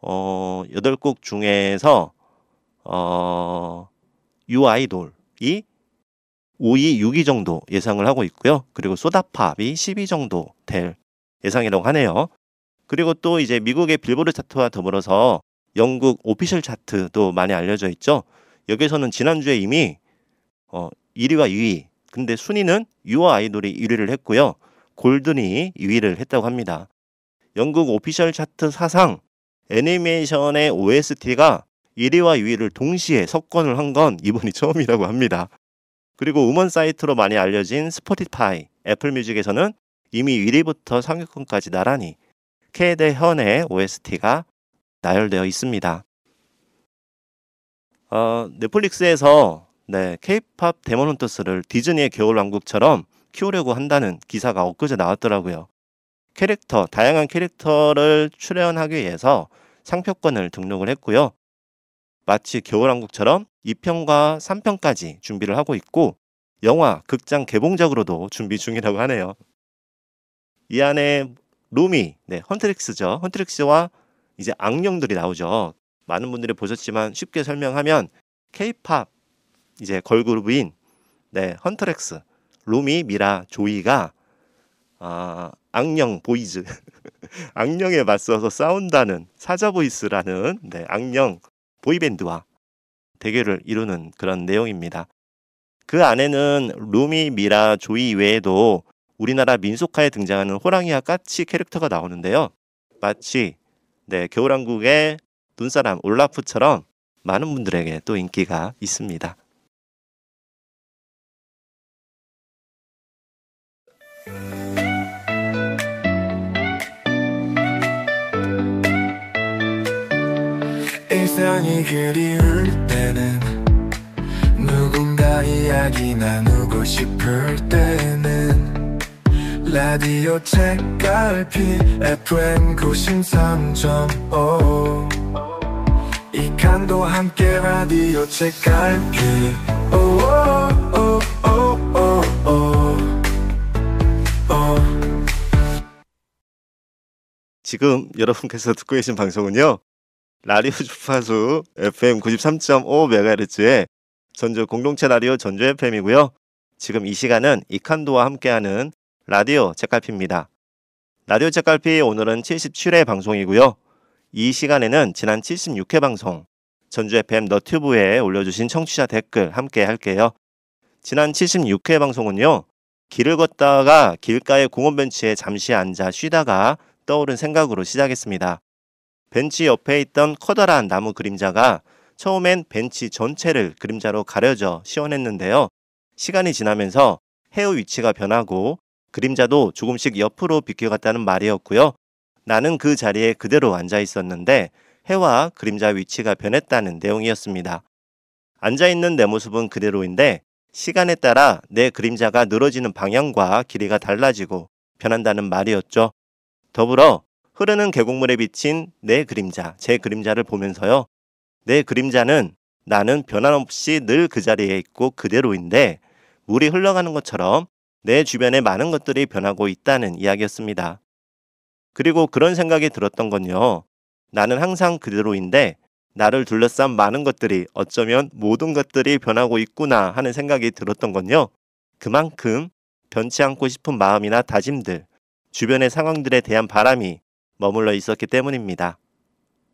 8곡 중에서 유아이돌이 5위, 6위 정도 예상을 하고 있고요. 그리고 소다팝이 10위 정도 될 예상이라고 하네요. 그리고 또 이제 미국의 빌보드 차트와 더불어서 영국 오피셜 차트도 많이 알려져 있죠. 여기서는 지난주에 이미 1위와 2위, 근데 순위는 유아 아이돌이 1위를 했고요. 골든이 2위를 했다고 합니다. 영국 오피셜 차트 사상 애니메이션의 OST가 1위와 2위를 동시에 석권을 한 건 이번이 처음이라고 합니다. 그리고 음원 사이트로 많이 알려진 스포티파이, 애플뮤직에서는 이미 1위부터 상위권까지 나란히 캐대현의 OST가 나열되어 있습니다. 넷플릭스에서 K-팝 데몬 헌터스를 디즈니의 겨울왕국처럼 키우려고 한다는 기사가 엊그제 나왔더라고요. 다양한 캐릭터를 출연하기 위해서 상표권을 등록을 했고요. 마치 겨울왕국처럼 2편과 3편까지 준비를 하고 있고 영화, 극장 개봉작으로도 준비 중이라고 하네요. 이 안에 루미, 헌트릭스죠. 헌트릭스와 이제 악령들이 나오죠. 많은 분들이 보셨지만 쉽게 설명하면 K-팝 이제 걸그룹인 헌트렉스, 루미, 미라, 조이가 악령 보이즈 악령에 맞서서 싸운다는 사자보이스라는 악령 보이밴드와 대결을 이루는 그런 내용입니다. 그 안에는 루미, 미라, 조이 외에도 우리나라 민속화에 등장하는 호랑이와 까치 캐릭터가 나오는데요. 마치 겨울왕국의 눈사람 올라프처럼 많은 분들에게 또 인기가 있습니다. 일상이 그리울 때는 누군가 이야기 나누고 싶을 때는 라디오 책갈피 FM 93.5 이칸도 함께 라디오 책갈피 지금 여러분께서 듣고 계신 방송은요, 라디오 주파수 FM 93.5MHz의 전주 공동체 라디오 전주 FM이고요. 지금 이 시간은 이칸도와 함께하는 라디오 책갈피입니다. 라디오 책갈피 오늘은 77회 방송이고요. 이 시간에는 지난 76회 방송 전주 FM 너튜브에 올려주신 청취자 댓글 함께 할게요. 지난 76회 방송은요, 길을 걷다가 길가의 공원 벤치에 잠시 앉아 쉬다가 떠오른 생각으로 시작했습니다. 벤치 옆에 있던 커다란 나무 그림자가 처음엔 벤치 전체를 그림자로 가려져 시원했는데요. 시간이 지나면서 해우 위치가 변하고 그림자도 조금씩 옆으로 비껴갔다는 말이었고요. 나는 그 자리에 그대로 앉아 있었는데 해와 그림자 위치가 변했다는 내용이었습니다. 앉아있는 내 모습은 그대로인데 시간에 따라 내 그림자가 늘어지는 방향과 길이가 달라지고 변한다는 말이었죠. 더불어 흐르는 계곡물에 비친 내 그림자, 제 그림자를 보면서요, 내 그림자는 나는 변함없이 늘 그 자리에 있고 그대로인데 물이 흘러가는 것처럼 내 주변에 많은 것들이 변하고 있다는 이야기였습니다. 그리고 그런 생각이 들었던 건요, 나는 항상 그대로인데 나를 둘러싼 많은 것들이 어쩌면 모든 것들이 변하고 있구나 하는 생각이 들었던 건요, 그만큼 변치 않고 싶은 마음이나 다짐들, 주변의 상황들에 대한 바람이 머물러 있었기 때문입니다.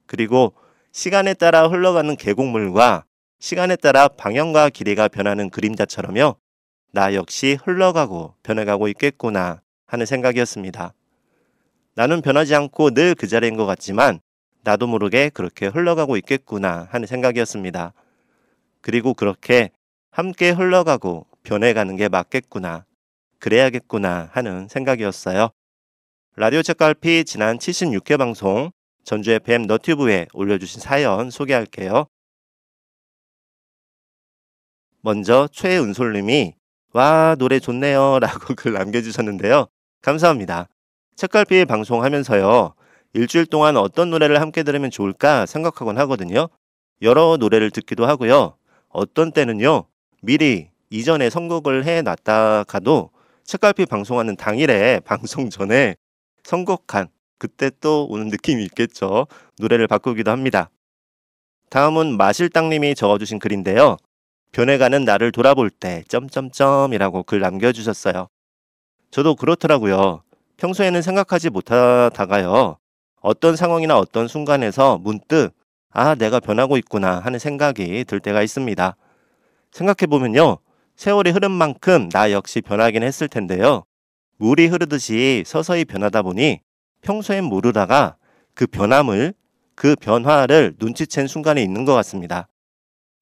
그리고 시간에 따라 흘러가는 계곡물과 시간에 따라 방향과 길이가 변하는 그림자처럼요, 나 역시 흘러가고 변해가고 있겠구나 하는 생각이었습니다. 나는 변하지 않고 늘 그 자리인 것 같지만 나도 모르게 그렇게 흘러가고 있겠구나 하는 생각이었습니다. 그리고 그렇게 함께 흘러가고 변해가는 게 맞겠구나. 그래야겠구나 하는 생각이었어요. 라디오 책갈피 지난 76회 방송 전주 FM 너튜브에 올려주신 사연 소개할게요. 먼저 최은솔님이 와 노래 좋네요 라고 글 남겨주셨는데요. 감사합니다. 책갈피 방송하면서요. 일주일 동안 어떤 노래를 함께 들으면 좋을까 생각하곤 하거든요. 여러 노래를 듣기도 하고요. 어떤 때는요. 미리 이전에 선곡을 해놨다가도 책갈피 방송하는 당일에 방송 전에 선곡한 그때 또 오는 느낌이 있겠죠. 노래를 바꾸기도 합니다. 다음은 마실땅님이 적어주신 글인데요. 변해가는 나를 돌아볼 때 점점점이라고 글 남겨주셨어요. 저도 그렇더라고요. 평소에는 생각하지 못하다가요. 어떤 상황이나 어떤 순간에서 문득 아 내가 변하고 있구나 하는 생각이 들 때가 있습니다. 생각해보면요. 세월이 흐른 만큼 나 역시 변하긴 했을 텐데요. 물이 흐르듯이 서서히 변하다 보니 평소엔 모르다가 그 변화를 눈치챈 순간이 있는 것 같습니다.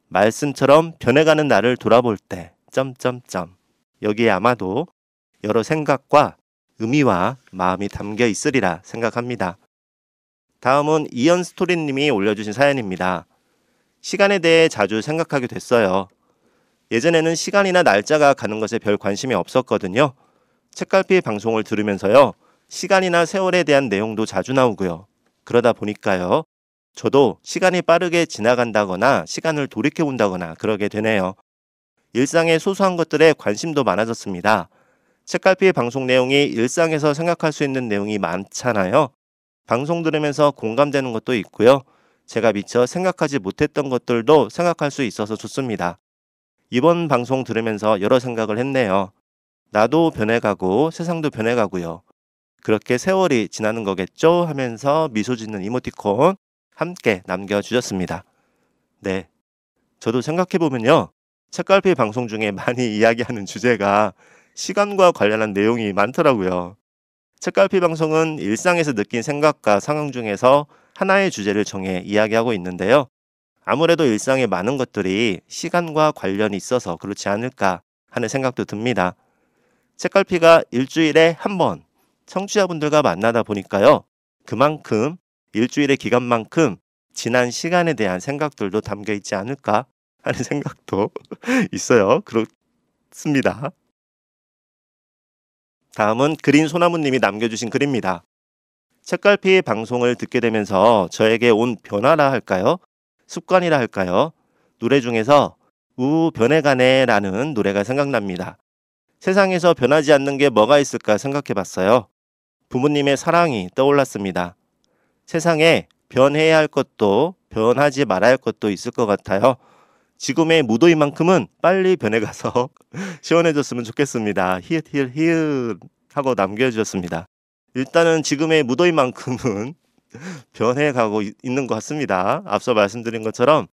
말씀처럼 변해가는 나를 돌아볼 때 점점점 여기에 아마도 여러 생각과 의미와 마음이 담겨 있으리라 생각합니다. 다음은 이연스토리님이 올려주신 사연입니다. 시간에 대해 자주 생각하게 됐어요. 예전에는 시간이나 날짜가 가는 것에 별 관심이 없었거든요. 책갈피 방송을 들으면서요. 시간이나 세월에 대한 내용도 자주 나오고요. 그러다 보니까요. 저도 시간이 빠르게 지나간다거나 시간을 돌이켜본다거나 그러게 되네요. 일상의 소소한 것들에 관심도 많아졌습니다. 책갈피 방송 내용이 일상에서 생각할 수 있는 내용이 많잖아요. 방송 들으면서 공감되는 것도 있고요. 제가 미처 생각하지 못했던 것들도 생각할 수 있어서 좋습니다. 이번 방송 들으면서 여러 생각을 했네요. 나도 변해가고 세상도 변해가고요. 그렇게 세월이 지나는 거겠죠? 하면서 미소 짓는 이모티콘 함께 남겨주셨습니다. 네, 저도 생각해보면요. 책갈피 방송 중에 많이 이야기하는 주제가 시간과 관련한 내용이 많더라고요. 책갈피 방송은 일상에서 느낀 생각과 상황 중에서 하나의 주제를 정해 이야기하고 있는데요. 아무래도 일상의 많은 것들이 시간과 관련이 있어서 그렇지 않을까 하는 생각도 듭니다. 책갈피가 일주일에 한 번 청취자분들과 만나다 보니까요. 그만큼 일주일의 기간만큼 지난 시간에 대한 생각들도 담겨 있지 않을까 하는 생각도 있어요. 그렇습니다. 다음은 그린 소나무님이 남겨주신 글입니다. 책갈피 방송을 듣게 되면서 저에게 온 변화라 할까요? 습관이라 할까요? 노래 중에서 변해가네 라는 노래가 생각납니다. 세상에서 변하지 않는 게 뭐가 있을까 생각해 봤어요. 부모님의 사랑이 떠올랐습니다. 세상에 변해야 할 것도 변하지 말아야 할 것도 있을 것 같아요. 지금의 무더위만큼은 빨리 변해가서 시원해졌으면 좋겠습니다. 히읗 하고 남겨주셨습니다. 일단은 지금의 무더위만큼은 변해가고 있는 것 같습니다. 앞서 말씀드린 것처럼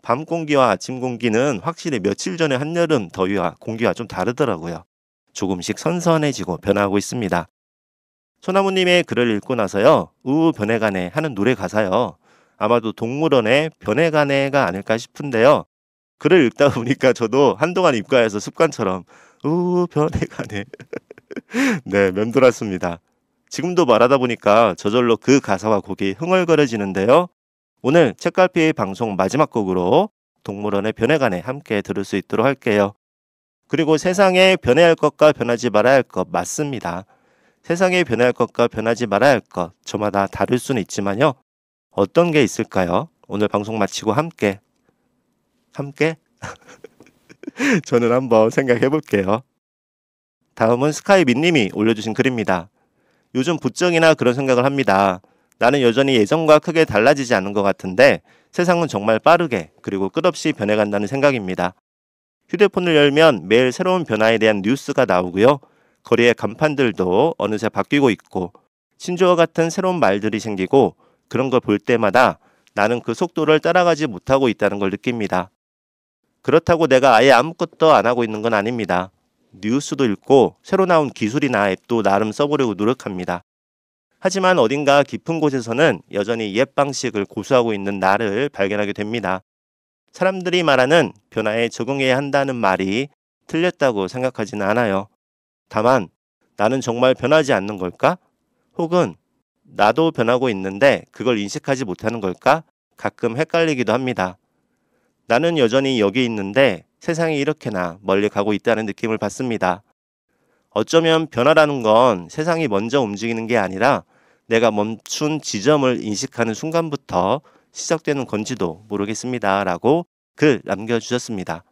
밤 공기와 아침 공기는 확실히 며칠 전에 한여름 더위와 공기와 좀 다르더라고요. 조금씩 선선해지고 변화하고 있습니다. 소나무님의 글을 읽고 나서요. 변해가네 하는 노래 가사요. 아마도 동물원의 변해가네가 아닐까 싶은데요. 글을 읽다 보니까 저도 한동안 입가에서 습관처럼 변해가네 네, 맴돌았습니다. 지금도 말하다 보니까 저절로 그 가사와 곡이 흥얼거려지는데요. 오늘 책갈피 방송 마지막 곡으로 동물원의 변해가네 함께 들을 수 있도록 할게요. 그리고 세상에 변해야 할 것과 변하지 말아야 할 것 맞습니다. 세상에 변해야 할 것과 변하지 말아야 할 것 저마다 다를 수는 있지만요. 어떤 게 있을까요? 오늘 방송 마치고 함께 저는 한번 생각해 볼게요. 다음은 스카이민님이 올려주신 글입니다. 요즘 부쩍이나 그런 생각을 합니다. 나는 여전히 예전과 크게 달라지지 않은 것 같은데 세상은 정말 빠르게 그리고 끝없이 변해간다는 생각입니다. 휴대폰을 열면 매일 새로운 변화에 대한 뉴스가 나오고요. 거리의 간판들도 어느새 바뀌고 있고 신조어 같은 새로운 말들이 생기고 그런 걸 볼 때마다 나는 그 속도를 따라가지 못하고 있다는 걸 느낍니다. 그렇다고 내가 아예 아무것도 안 하고 있는 건 아닙니다. 뉴스도 읽고 새로 나온 기술이나 앱도 나름 써보려고 노력합니다. 하지만 어딘가 깊은 곳에서는 여전히 옛 방식을 고수하고 있는 나를 발견하게 됩니다. 사람들이 말하는 변화에 적응해야 한다는 말이 틀렸다고 생각하지는 않아요. 다만 나는 정말 변하지 않는 걸까? 혹은 나도 변하고 있는데 그걸 인식하지 못하는 걸까? 가끔 헷갈리기도 합니다. 나는 여전히 여기 있는데 세상이 이렇게나 멀리 가고 있다는 느낌을 받습니다. 어쩌면 변화라는 건 세상이 먼저 움직이는 게 아니라 내가 멈춘 지점을 인식하는 순간부터 시작되는 건지도 모르겠습니다. 라고 글 남겨주셨습니다.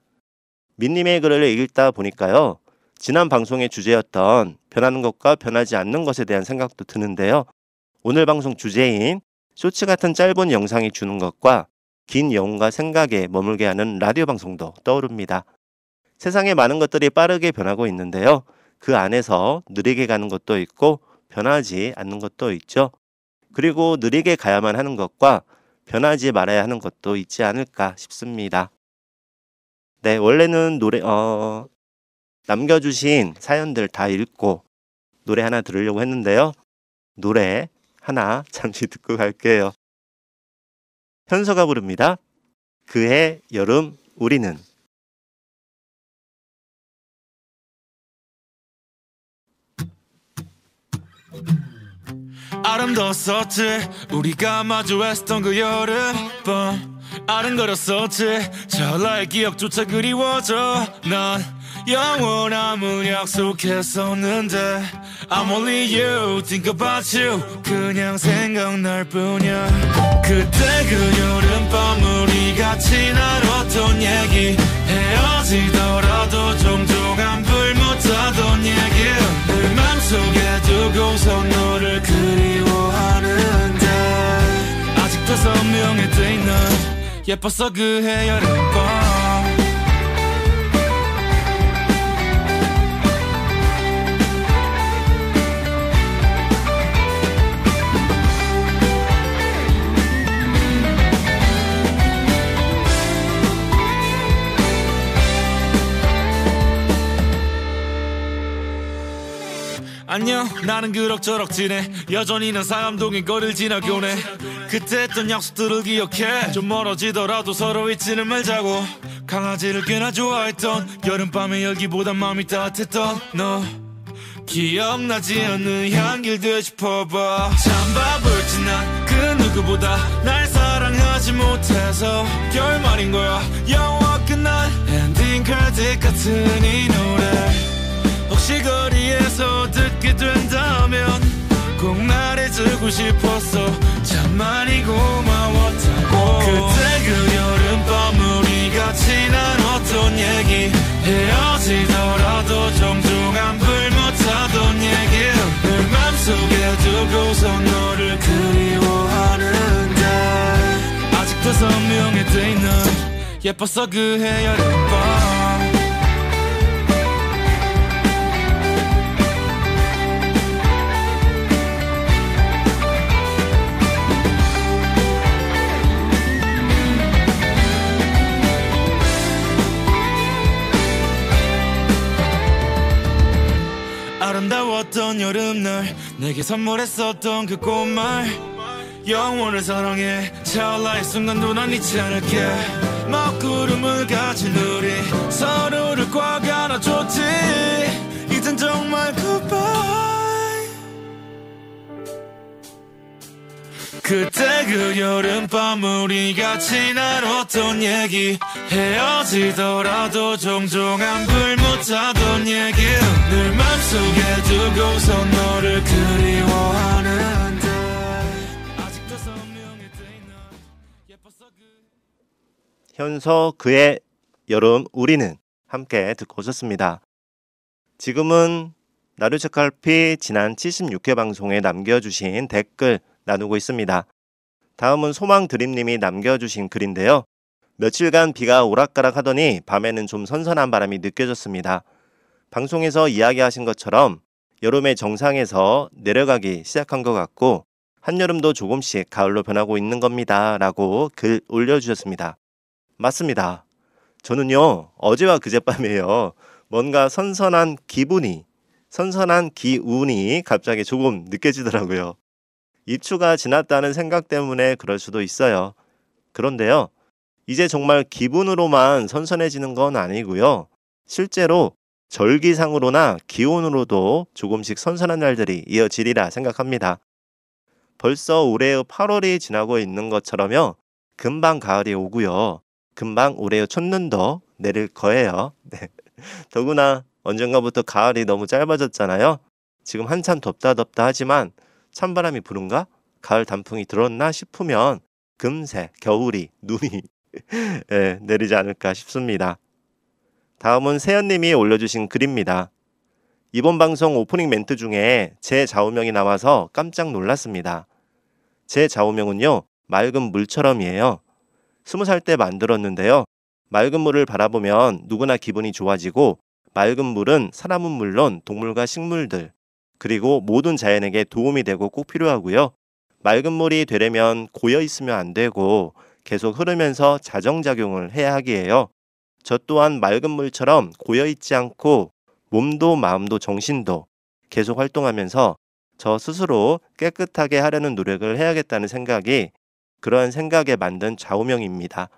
민님의 글을 읽다 보니까요. 지난 방송의 주제였던 변하는 것과 변하지 않는 것에 대한 생각도 드는데요. 오늘 방송 주제인 쇼츠 같은 짧은 영상이 주는 것과 긴 영혼과 생각에 머물게 하는 라디오 방송도 떠오릅니다. 세상에 많은 것들이 빠르게 변하고 있는데요. 그 안에서 느리게 가는 것도 있고 변하지 않는 것도 있죠. 그리고 느리게 가야만 하는 것과 변하지 말아야 하는 것도 있지 않을까 싶습니다. 네, 원래는 남겨주신 사연들 다 읽고 노래 하나 들으려고 했는데요. 노래 하나 잠시 듣고 갈게요. 현서가 부릅니다. 그해 여름 우리는. 아름다웠었지 우리가 마주했던 그 여름밤 아른거렸었지 찰나의 기억조차 그리워져 난 영원함을 약속했었는데 I'm only you, think about you 그냥 생각날 뿐이야 그때 그 여름밤 우리 같이 나눴던 얘기 헤어지더라도 종종 안불 못하던 얘기 늘 맘속에 두고서 너를 그리워하는데 아직도 선명히 돼 있는 예뻤어 그해 여름밤 안녕 나는 그럭저럭 지내 여전히 난 상암동의 거리를 지나곤 해 그때 했던 약속들을 기억해 좀 멀어지더라도 서로 잊지는 말자고 강아지를 꽤나 좋아했던 여름밤의 열기보다 마음이 따뜻했던 너 기억나지 않는 향기를 되짚어봐 참 바보였지 난 그 누구보다 날 사랑하지 못해서 결말인 거야 영화 끝난 엔딩 크레딧 같은 이 노래 혹시 거리에서 듣게 된다면 꼭 말해주고 싶었어 참 많이 고마웠다고 그때 그 여름밤 우리 같이 나눴던 얘기 헤어지더라도 종종 안불 못하던 얘기 늘 맘속에 두고서 너를 그리워하는데 아직도 선명히 돼 있는 예뻤어 그해 여름밤 아름다웠던 여름날 내게 선물했었던 그 꽃말 영원을 사랑해 찰나의 순간도 난 잊지 않을게 먹구름을 가진 우리 서로를 꽉 안아줬지 이젠 정말 goodbye 그때 그 여름밤 우리 같이 나눴던 얘기 헤어지더라도 종종 안불 못하던 얘기 늘 맘속에 두고서 너를 그리워하는데 아직도 선명히 돼 있는 예뻤어 현서 그의 여름 우리는 함께 듣고 오셨습니다. 지금은 나루체칼피 지난 76회 방송에 남겨주신 댓글 나누고 있습니다. 다음은 소망드림님이 남겨주신 글인데요. 며칠간 비가 오락가락 하더니 밤에는 좀 선선한 바람이 느껴졌습니다. 방송에서 이야기하신 것처럼 여름의 정상에서 내려가기 시작한 것 같고 한여름도 조금씩 가을로 변하고 있는 겁니다. 라고 글 올려주셨습니다. 맞습니다. 저는요 어제와 그젯밤에요 뭔가 선선한 기운이 갑자기 조금 느껴지더라고요. 입추가 지났다는 생각 때문에 그럴 수도 있어요. 그런데요 이제 정말 기분으로만 선선해지는 건 아니고요. 실제로 절기상으로나 기온으로도 조금씩 선선한 날들이 이어지리라 생각합니다. 벌써 올해의 8월이 지나고 있는 것처럼요. 금방 가을이 오고요. 금방 올해의 첫눈도 내릴 거예요. 네. 더구나 언젠가부터 가을이 너무 짧아졌잖아요. 지금 한참 덥다 하지만 찬바람이 부는가? 가을 단풍이 들었나 싶으면 금세 겨울이 눈이 예, 내리지 않을까 싶습니다. 다음은 세연님이 올려주신 글입니다. 이번 방송 오프닝 멘트 중에 제 좌우명이 나와서 깜짝 놀랐습니다. 제 좌우명은요, 맑은 물처럼이에요. 20살 때 만들었는데요. 맑은 물을 바라보면 누구나 기분이 좋아지고, 맑은 물은 사람은 물론 동물과 식물들, 그리고 모든 자연에게 도움이 되고 꼭 필요하고요. 맑은 물이 되려면 고여 있으면 안 되고 계속 흐르면서 자정작용을 해야 하기에요. 저 또한 맑은 물처럼 고여 있지 않고 몸도 마음도 정신도 계속 활동하면서 저 스스로 깨끗하게 하려는 노력을 해야겠다는 생각이 그러한 생각에 만든 좌우명입니다.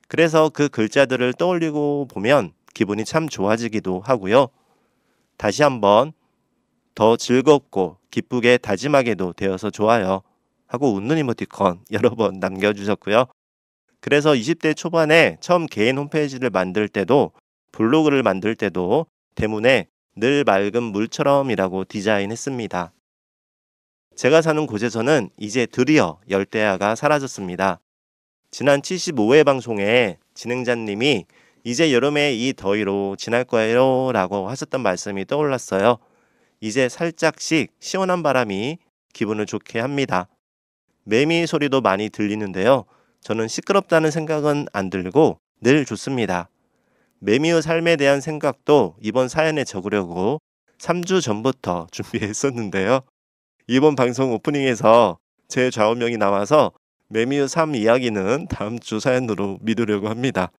그래서 그 글자들을 떠올리고 보면 기분이 참 좋아지기도 하고요. 다시 한번 더 즐겁고 기쁘게 다짐하게도 되어서 좋아요 하고 웃는 이모티콘 여러 번 남겨주셨고요. 그래서 20대 초반에 처음 개인 홈페이지를 만들 때도 블로그를 만들 때도 대문에 늘 맑은 물처럼이라고 디자인했습니다. 제가 사는 곳에서는 이제 드디어 열대야가 사라졌습니다. 지난 75회 방송에 진행자님이 이제 여름에 이 더위로 지날 거예요 라고 하셨던 말씀이 떠올랐어요. 이제 살짝씩 시원한 바람이 기분을 좋게 합니다. 매미 소리도 많이 들리는데요. 저는 시끄럽다는 생각은 안 들고 늘 좋습니다. 매미의 삶에 대한 생각도 이번 사연에 적으려고 3주 전부터 준비했었는데요. 이번 방송 오프닝에서 제 좌우명이 나와서 매미의 삶 이야기는 다음 주 사연으로 미루려고 합니다.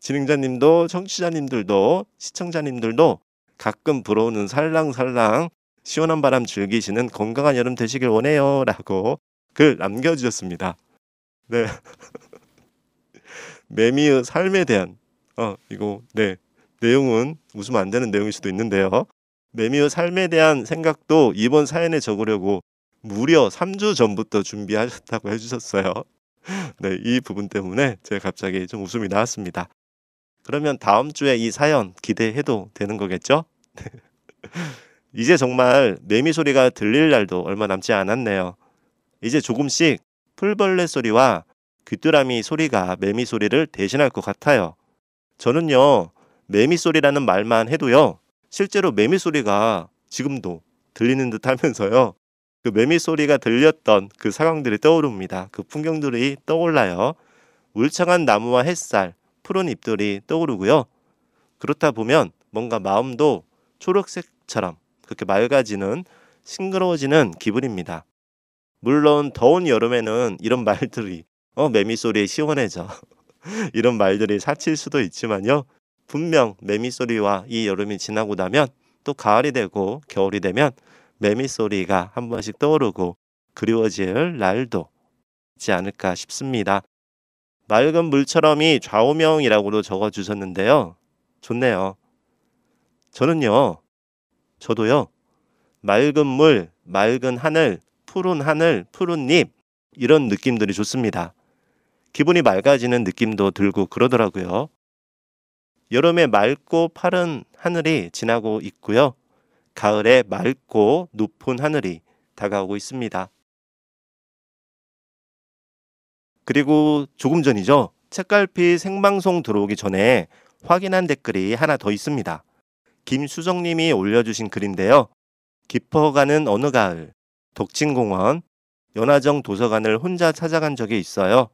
진행자님도 청취자님들도 시청자님들도 가끔 불어오는 살랑살랑 시원한 바람 즐기시는 건강한 여름 되시길 원해요 라고 글 남겨주셨습니다. 네. 매미의 삶에 대한 이거 네 내용은 웃으면 안 되는 내용일 수도 있는데요. 매미의 삶에 대한 생각도 이번 사연에 적으려고 무려 3주 전부터 준비하셨다고 해주셨어요. 네, 이 부분 때문에 제가 갑자기 좀 웃음이 나왔습니다. 그러면 다음 주에 이 사연 기대해도 되는 거겠죠? 이제 정말 매미 소리가 들릴 날도 얼마 남지 않았네요. 이제 조금씩 풀벌레 소리와 귀뚜라미 소리가 매미 소리를 대신할 것 같아요. 저는요, 매미 소리라는 말만 해도요, 실제로 매미 소리가 지금도 들리는 듯 하면서요, 그 매미 소리가 들렸던 그 상황들이 떠오릅니다. 그 풍경들이 떠올라요. 울창한 나무와 햇살, 푸른 잎들이 떠오르고요. 그렇다 보면 뭔가 마음도 초록색처럼 그렇게 맑아지는 싱그러워지는 기분입니다. 물론 더운 여름에는 이런 말들이 매미 소리에 시원해져 이런 말들이 사칠 수도 있지만요. 분명 매미 소리와 이 여름이 지나고 나면 또 가을이 되고 겨울이 되면 매미 소리가 한 번씩 떠오르고 그리워질 날도 있지 않을까 싶습니다. 맑은 물처럼이 좌우명이라고도 적어주셨는데요. 좋네요. 저도요. 맑은 물, 맑은 하늘, 푸른 잎 이런 느낌들이 좋습니다. 기분이 맑아지는 느낌도 들고 그러더라고요. 여름에 맑고 파른 하늘이 지나고 있고요. 가을에 맑고 높은 하늘이 다가오고 있습니다. 그리고 조금 전이죠. 책갈피 생방송 들어오기 전에 확인한 댓글이 하나 더 있습니다. 김수정님이 올려주신 글인데요. 깊어가는 어느 가을, 독진공원, 연화정 도서관을 혼자 찾아간 적이 있어요.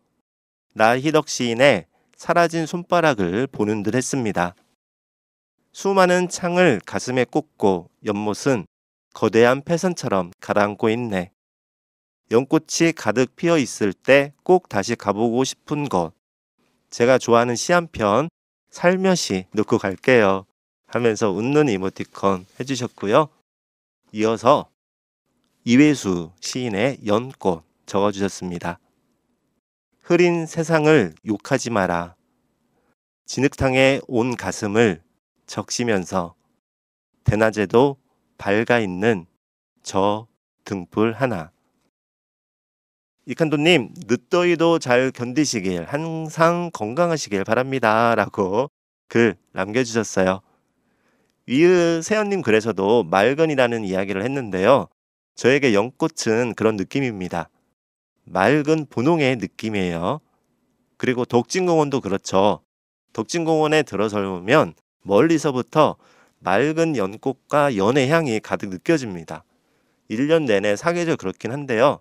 나희덕 시인의 사라진 손가락을 보는 듯 했습니다. 수많은 창을 가슴에 꽂고 연못은 거대한 패선처럼 가라앉고 있네. 연꽃이 가득 피어 있을 때 꼭 다시 가보고 싶은 곳. 제가 좋아하는 시 한 편 살며시 놓고 갈게요 하면서 웃는 이모티콘 해주셨고요. 이어서 이회수 시인의 연꽃 적어주셨습니다. 흐린 세상을 욕하지 마라. 진흙탕에 온 가슴을 적시면서 대낮에도 밝아 있는 저 등불 하나. 이칸도님, 늦더위도 잘 견디시길, 항상 건강하시길 바랍니다 라고 글 남겨주셨어요. 위으 세연님 글에서도 맑은이라는 이야기를 했는데요. 저에게 연꽃은 그런 느낌입니다. 맑은 분홍의 느낌이에요. 그리고 덕진공원도 그렇죠. 덕진공원에 들어서면 멀리서부터 맑은 연꽃과 연의 향이 가득 느껴집니다. 1년 내내 사계절 그렇긴 한데요.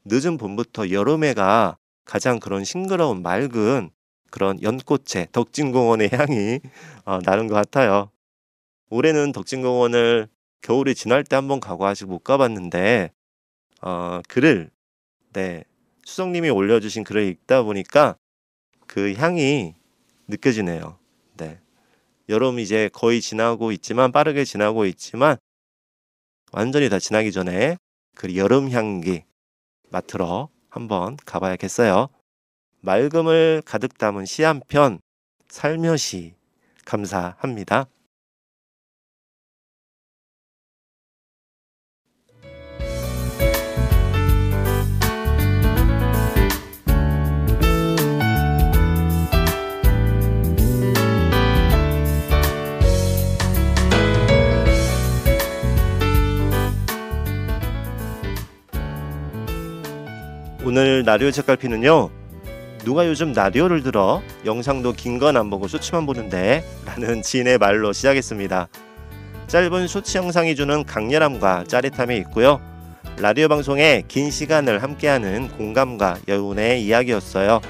늦은 봄부터 여름에가 가장 그런 싱그러운 맑은 그런 연꽃의 덕진공원의 향이 나는 것 같아요. 올해는 덕진공원을 겨울이 지날 때 한번 가고 아직 못 가봤는데 글을 수성님이 올려주신 글을 읽다 보니까 그 향이 느껴지네요. 네, 여름 이제 거의 지나고 있지만 빠르게 지나고 있지만 완전히 다 지나기 전에 그 여름 향기 맡으러 한번 가봐야겠어요. 맑음을 가득 담은 시 한 편 살며시 감사합니다. 오늘 라디오 책갈피는요, 누가 요즘 라디오를 들어 영상도 긴 건 안 보고 쇼츠만 보는데 라는 지인의 말로 시작했습니다. 짧은 쇼츠 영상이 주는 강렬함과 짜릿함이 있고요. 라디오 방송에 긴 시간을 함께하는 공감과 여운의 이야기였어요.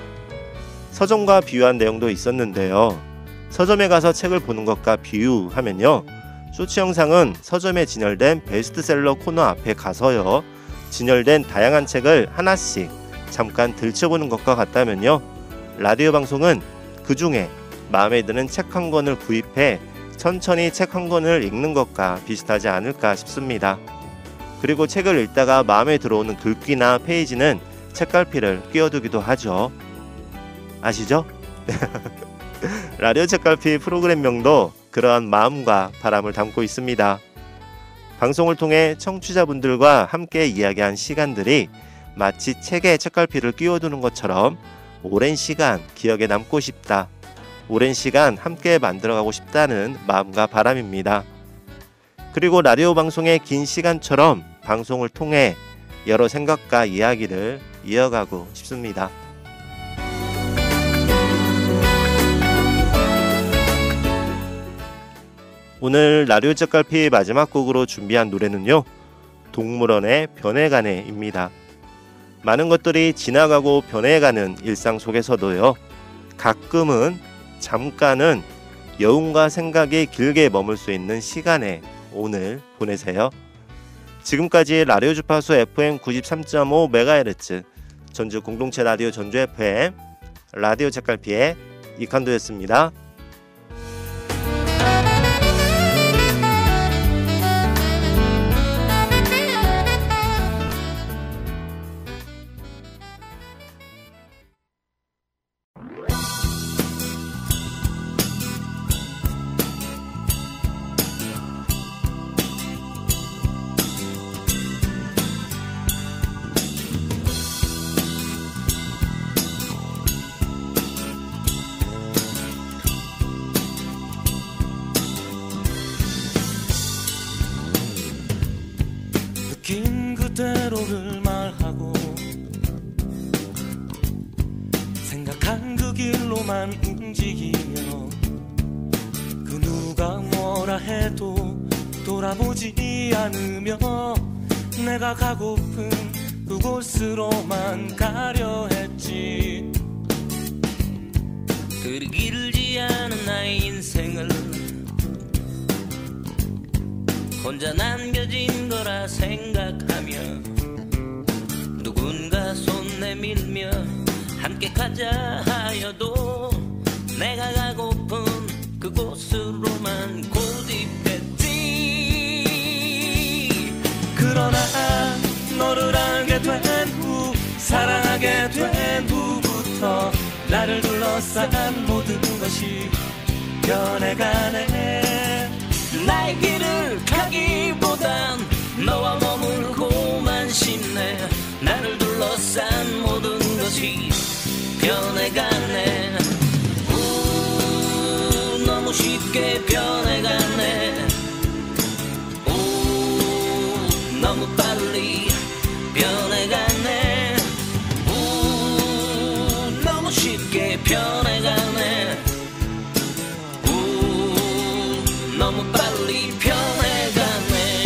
서점과 비유한 내용도 있었는데요. 서점에 가서 책을 보는 것과 비유하면요, 쇼츠 영상은 서점에 진열된 베스트셀러 코너 앞에 가서요, 진열된 다양한 책을 하나씩 잠깐 들춰보는 것과 같다면요, 라디오 방송은 그 중에 마음에 드는 책 한 권을 구입해 천천히 책 한 권을 읽는 것과 비슷하지 않을까 싶습니다. 그리고 책을 읽다가 마음에 들어오는 글귀나 페이지는 책갈피를 끼워두기도 하죠. 아시죠? 라디오 책갈피 프로그램명도 그러한 마음과 바람을 담고 있습니다. 방송을 통해 청취자분들과 함께 이야기한 시간들이 마치 책에 책갈피를 끼워두는 것처럼 오랜 시간 기억에 남고 싶다, 오랜 시간 함께 만들어가고 싶다는 마음과 바람입니다. 그리고 라디오 방송의 긴 시간처럼 방송을 통해 여러 생각과 이야기를 이어가고 싶습니다. 오늘 라디오 책갈피 마지막 곡으로 준비한 노래는요, 동물원의 변해가네입니다. 많은 것들이 지나가고 변해가는 일상 속에서도요, 가끔은 잠깐은 여운과 생각이 길게 머물 수 있는 시간에 오늘 보내세요. 지금까지 라디오 주파수 FM 93.5MHz 전주 공동체 라디오 전주 FM 라디오 책갈피의 이칸도였습니다. 느낀 그대로를 말하고 생각한 그 길로만 움직이며 그 누가 뭐라 해도 돌아보지 않으며 내가 가고픈 그곳으로만 가려 했지. 그리 길지 않은 나의 인생을 혼자 남겨진 거라 생각하며 누군가 손 내밀며 함께 가자 하여도 내가 가고픈 그곳으로만 고집했지. 그러나 너를 알게 된 후, 사랑하게 된 후부터 나를 둘러싼 모든 것이 변해가네. 나의 길을 가기보단 너와 머물고만 싶네. 나를 둘러싼 모든 것이 변해가네. 너무 쉽게 변해가네. 너무 빨리 변해가네. 너무 쉽게 변해가네. 너무 빨리 변해가네.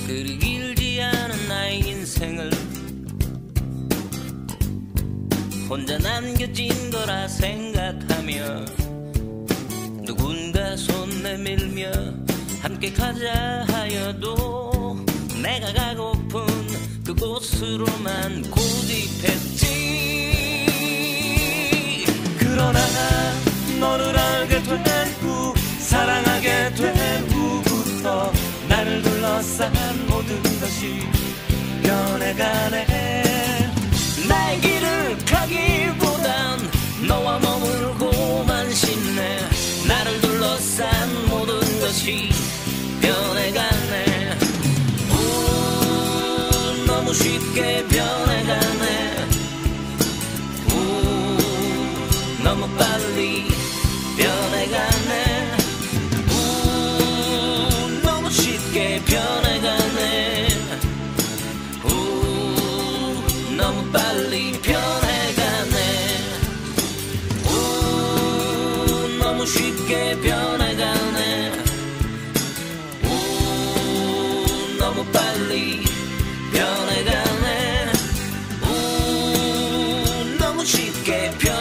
그리 길지 않은 나의 인생을 혼자 남겨진 거라 생각하며 누군가 손 내밀며 함께 가자 하여도 내가 가고픈 그곳으로만 고집했지. 그러나 너를 알게 된 후, 사랑하게 된 후부터 나를 둘러싼 모든 것이 변해가네. 나의 길을 가기보단 너와 머물고만 싶네. 나를 둘러싼 모든 것이 변해가네. 너무 쉽게 변해가네. 너무 빨리 변해가네. 너무 쉽게 변해가네. 너무 빨리 변해가네. 너무 쉽게 변해가네. 너무 빨리 변해가네. 너무 쉽게 변해가네.